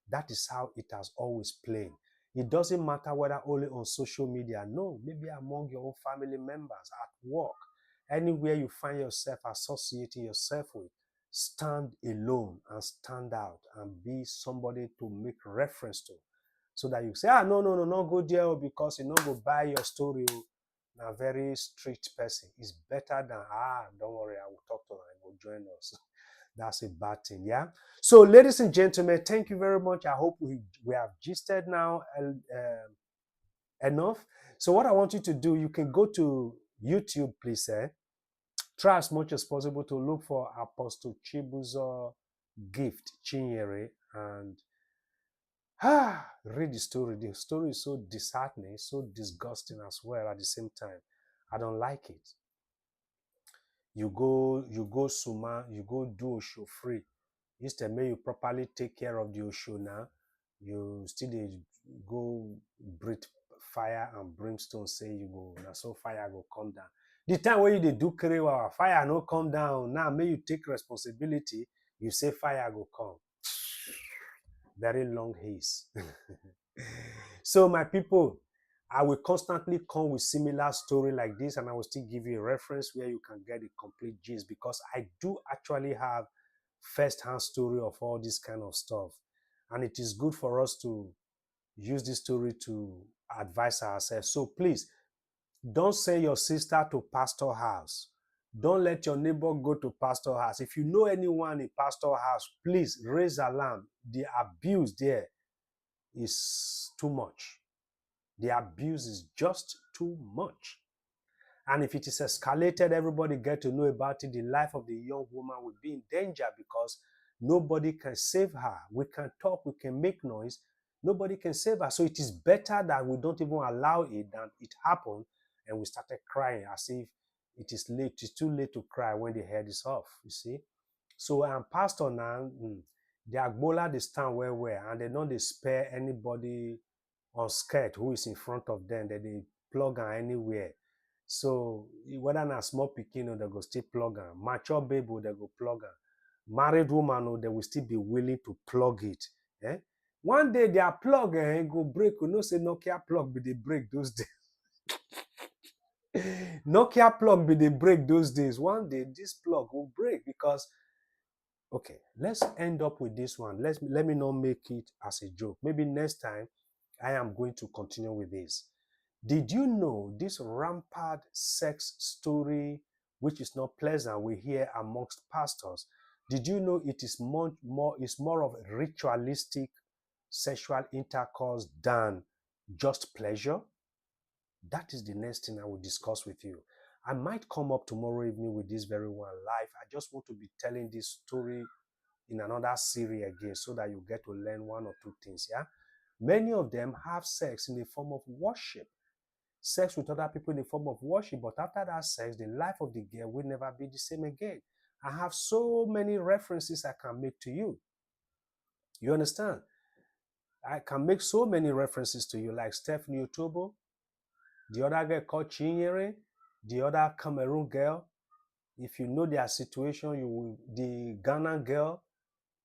That is how it has always played. It doesn't matter whether only on social media. No, maybe among your own family members, at work, anywhere you find yourself associating yourself with. stand alone and stand out and be somebody to make reference to. So that you say, no, not go there because you not go buy your story. A very strict person is better than, don't worry, I will talk to her and will join us. That's a bad thing, yeah? So, ladies and gentlemen, thank you very much. I hope we have gisted now enough. So, what I want you to do, you can go to YouTube, please, try as much as possible to look for Apostle Chibuzo Gift Chinyere and read the story. The story is so disheartening, so disgusting as well at the same time. I don't like it. You go Suma, you go do Osho free. Instead, may you properly take care of the Osho now. You still go breathe fire and brimstone, say you go, now so fire go come down. The time when you do Kerewa, fire no come down. Now may you take responsibility, you say fire go come. Very long haze. So my people, I will constantly come with similar story like this, and I will still give you a reference where you can get a complete gist, because I do actually have first-hand story of all this kind of stuff. And it is good for us to use this story to advise ourselves. So please, don't send your sister to pastor house. Don't let your neighbor go to pastor house. If you know anyone in pastor house, please raise alarm. The abuse there is too much. The abuse is just too much. And if it is escalated, everybody get to know about it, the life of the young woman will be in danger, because nobody can save her. We can talk, we can make noise. Nobody can save her. So it is better that we don't even allow it than it happened and we started crying as if it is late. It's too late to cry when the head is off, you see. So I'm pastor now. The Agbola, they stand well, and they don't spare anybody on skirt who is in front of them, that they plug her anywhere. So whether na small pikin, they go still plug her. Mature baby, they go plug her. Married woman, they will still be willing to plug it. One day their plug go break. You know, say Nokia plug be the break those days. Nokia plug be the break those days. One day this plug will break because, okay, let's end up with this one. Let me not make it as a joke. Maybe next time I am going to continue with this. Did you know this rampant sex story, which is not pleasant, we hear amongst pastors? Did you know it is more of ritualistic sexual intercourse than just pleasure? That is the next thing I will discuss with you. I might come up tomorrow evening with this very one live. I just want to be telling this story in another series again so that you get to learn one or two things, yeah? Many of them have sex in the form of worship. Sex with other people in the form of worship, but after that sex, the life of the girl will never be the same again. I have so many references I can make to you. You understand? I can make so many references to you, like Stephanie Otobo, the other girl called Chinyere, the other Cameroon girl. If you know their situation, the Ghana girl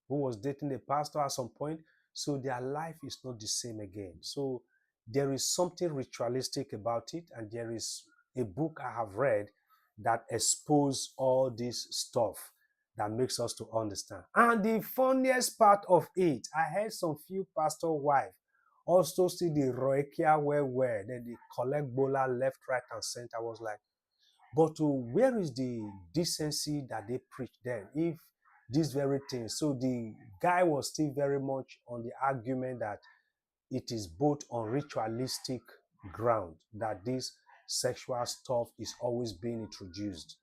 who was dating the pastor at some point. So their life is not the same again. So there is something ritualistic about it, and there is a book I have read that exposes all this stuff that makes us to understand. And the funniest part of it, I heard some few pastor wives also see the Roekia where then they collect bola left, right, and center. I was like, but where is the decency that they preach then? If this very thing. So the guy was still very much on the argument that it is both on ritualistic ground that this sexual stuff is always being introduced.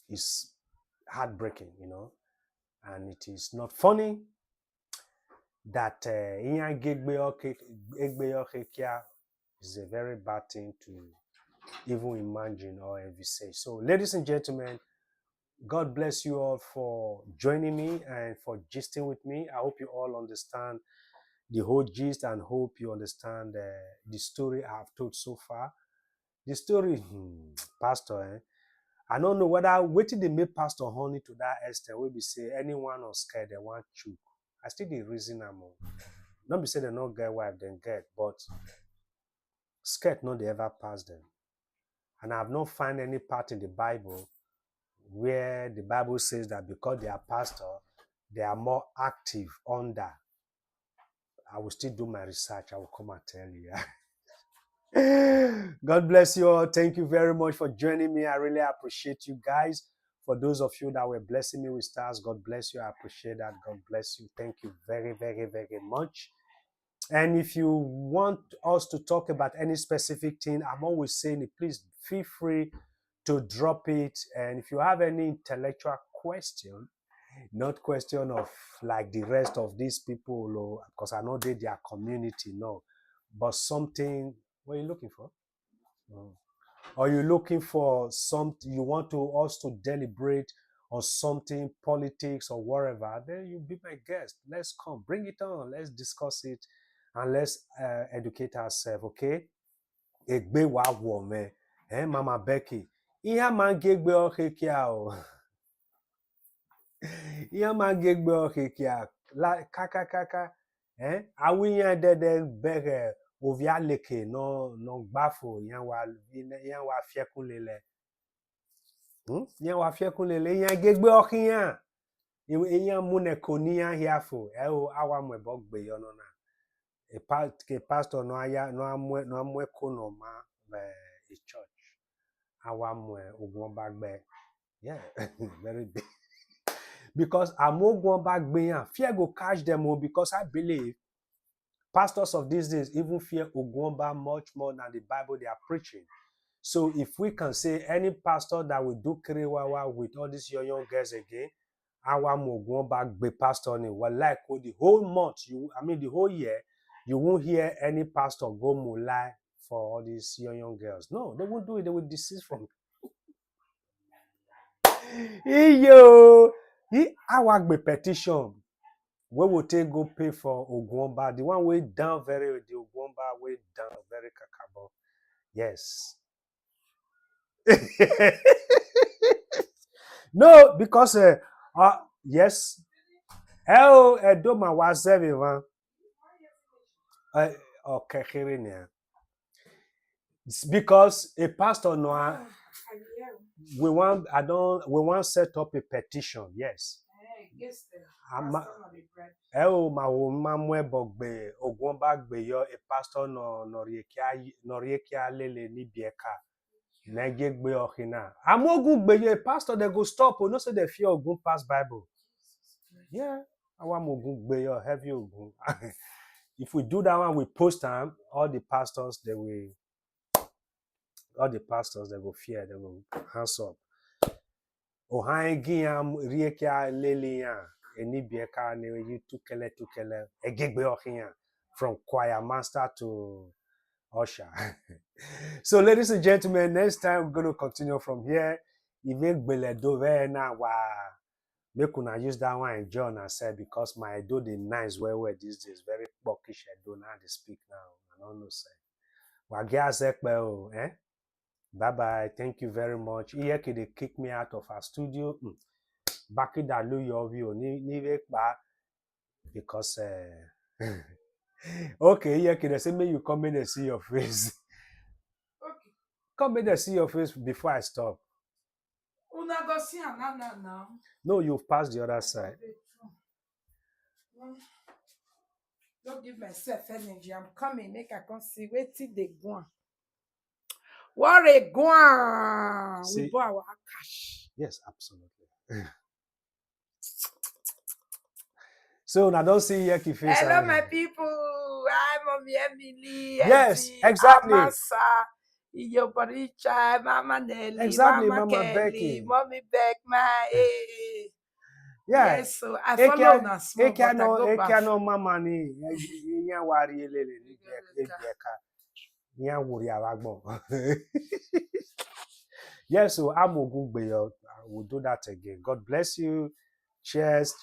It's heartbreaking, you know, and it is not funny that is a very bad thing to even imagine or envisage. So, ladies and gentlemen, God bless you all for joining me and for gisting with me. I hope you all understand the whole gist and hope you understand the story I have told so far. The story, Pastor, I don't know whether waiting they make Pastor honey to that extent will be say anyone on scared they want choke. I still the reason I'm on. Not be say they not get wife, then get, but scared not they ever pass them. And I have not found any part in the Bible where the Bible says that because they are pastor, they are more active under. I will still do my research. I will come and tell you. God bless you all. Thank you very much for joining me. I really appreciate you guys. For those of you that were blessing me with stars, God bless you. I appreciate that. God bless you. Thank you very, very, very much. And if you want us to talk about any specific thing, I'm always saying it, please feel free to drop it. And if you have any intellectual question, not question of like the rest of these people, because I know their community, no, but something, what are you looking for? Or you're looking for something, you want us to deliberate on something, politics or whatever, then you be my guest. Let's come, bring it on, let's discuss it, and let's educate ourselves, okay? Egbe wa wo me, Mama Becky. Iya man gegbe okekia o. Iya man gegbe okekia. La kaka. Awiyan dede bere ovia leke no gbafo yan wa fiekunlele. Yan wa fiekunlele yan gegbe okiyan. Yan mune koniyan hiafo. O awa mo ebo gbe yo no na. E pastor no amwe kono ma a church. Awa mo ogun bagbe. Yeah, very big. Because amogun bagbe yan fear go catch them because I believe pastors of these days even fear Ogwumba much more than the Bible they are preaching. So if we can say any pastor that will do Kerewawa with all these young girls again, our Ogwumba be pastor ni well like the whole month, the whole year, you won't hear any pastor go mulai for all these young girls. No, they won't do it. They will desist from it. Our petition. We will take go pay for Ogwumba, the one way down the Ogwumba way down very kakabo. Yes. No, because yes. Edoma was everyone. Okay, it's because a pastor no we want set up a petition, yes. Ogwumba gbe yo a pastor no riekia lele ni bieka. Nege gbe okina. Amogu gbe yo a pastor they go stop no say they fear Ogun pass Bible. Yeah, awa mogun gbe yo heavy Ogun. If we do that one, we post time, all the pastors they will fear, they will hands up. Ohangiam riekia lele ya. Enibieka ne you tukele egegbe okiyan from choir master to usher. So ladies and gentlemen, next time we're going to continue from here. Even Beledo na wa make una use that one and John I said because my do the nice well these days very buckish I do now they speak now. I don't know say. Wa ge bye. Thank you very much. Here they kick me out of our studio. Back in that low view because okay, yeah, can I say may you come in and see your face? Okay. Come in and see your face before I stop. No, you've passed the other side. Don't give myself energy. I'm coming. Make I come see. Wait till they go. What a go! We buy our cash. Yes, absolutely. So I don't see Yeki face. Hello, my people. I'm Mommy Emily. Yes, exactly. Amasa, Iyoboricha, Mama Nelly, exactly, Mama Mama Kelly, Becky. Mommy Beckman. Yeah. Yes, so I follow na small, but I go back. No mama ni yan wari elele ni Beka. Yan wori alagbon. Yes, so I'm Ogungbe. We'll do that again. God bless you. Cheers.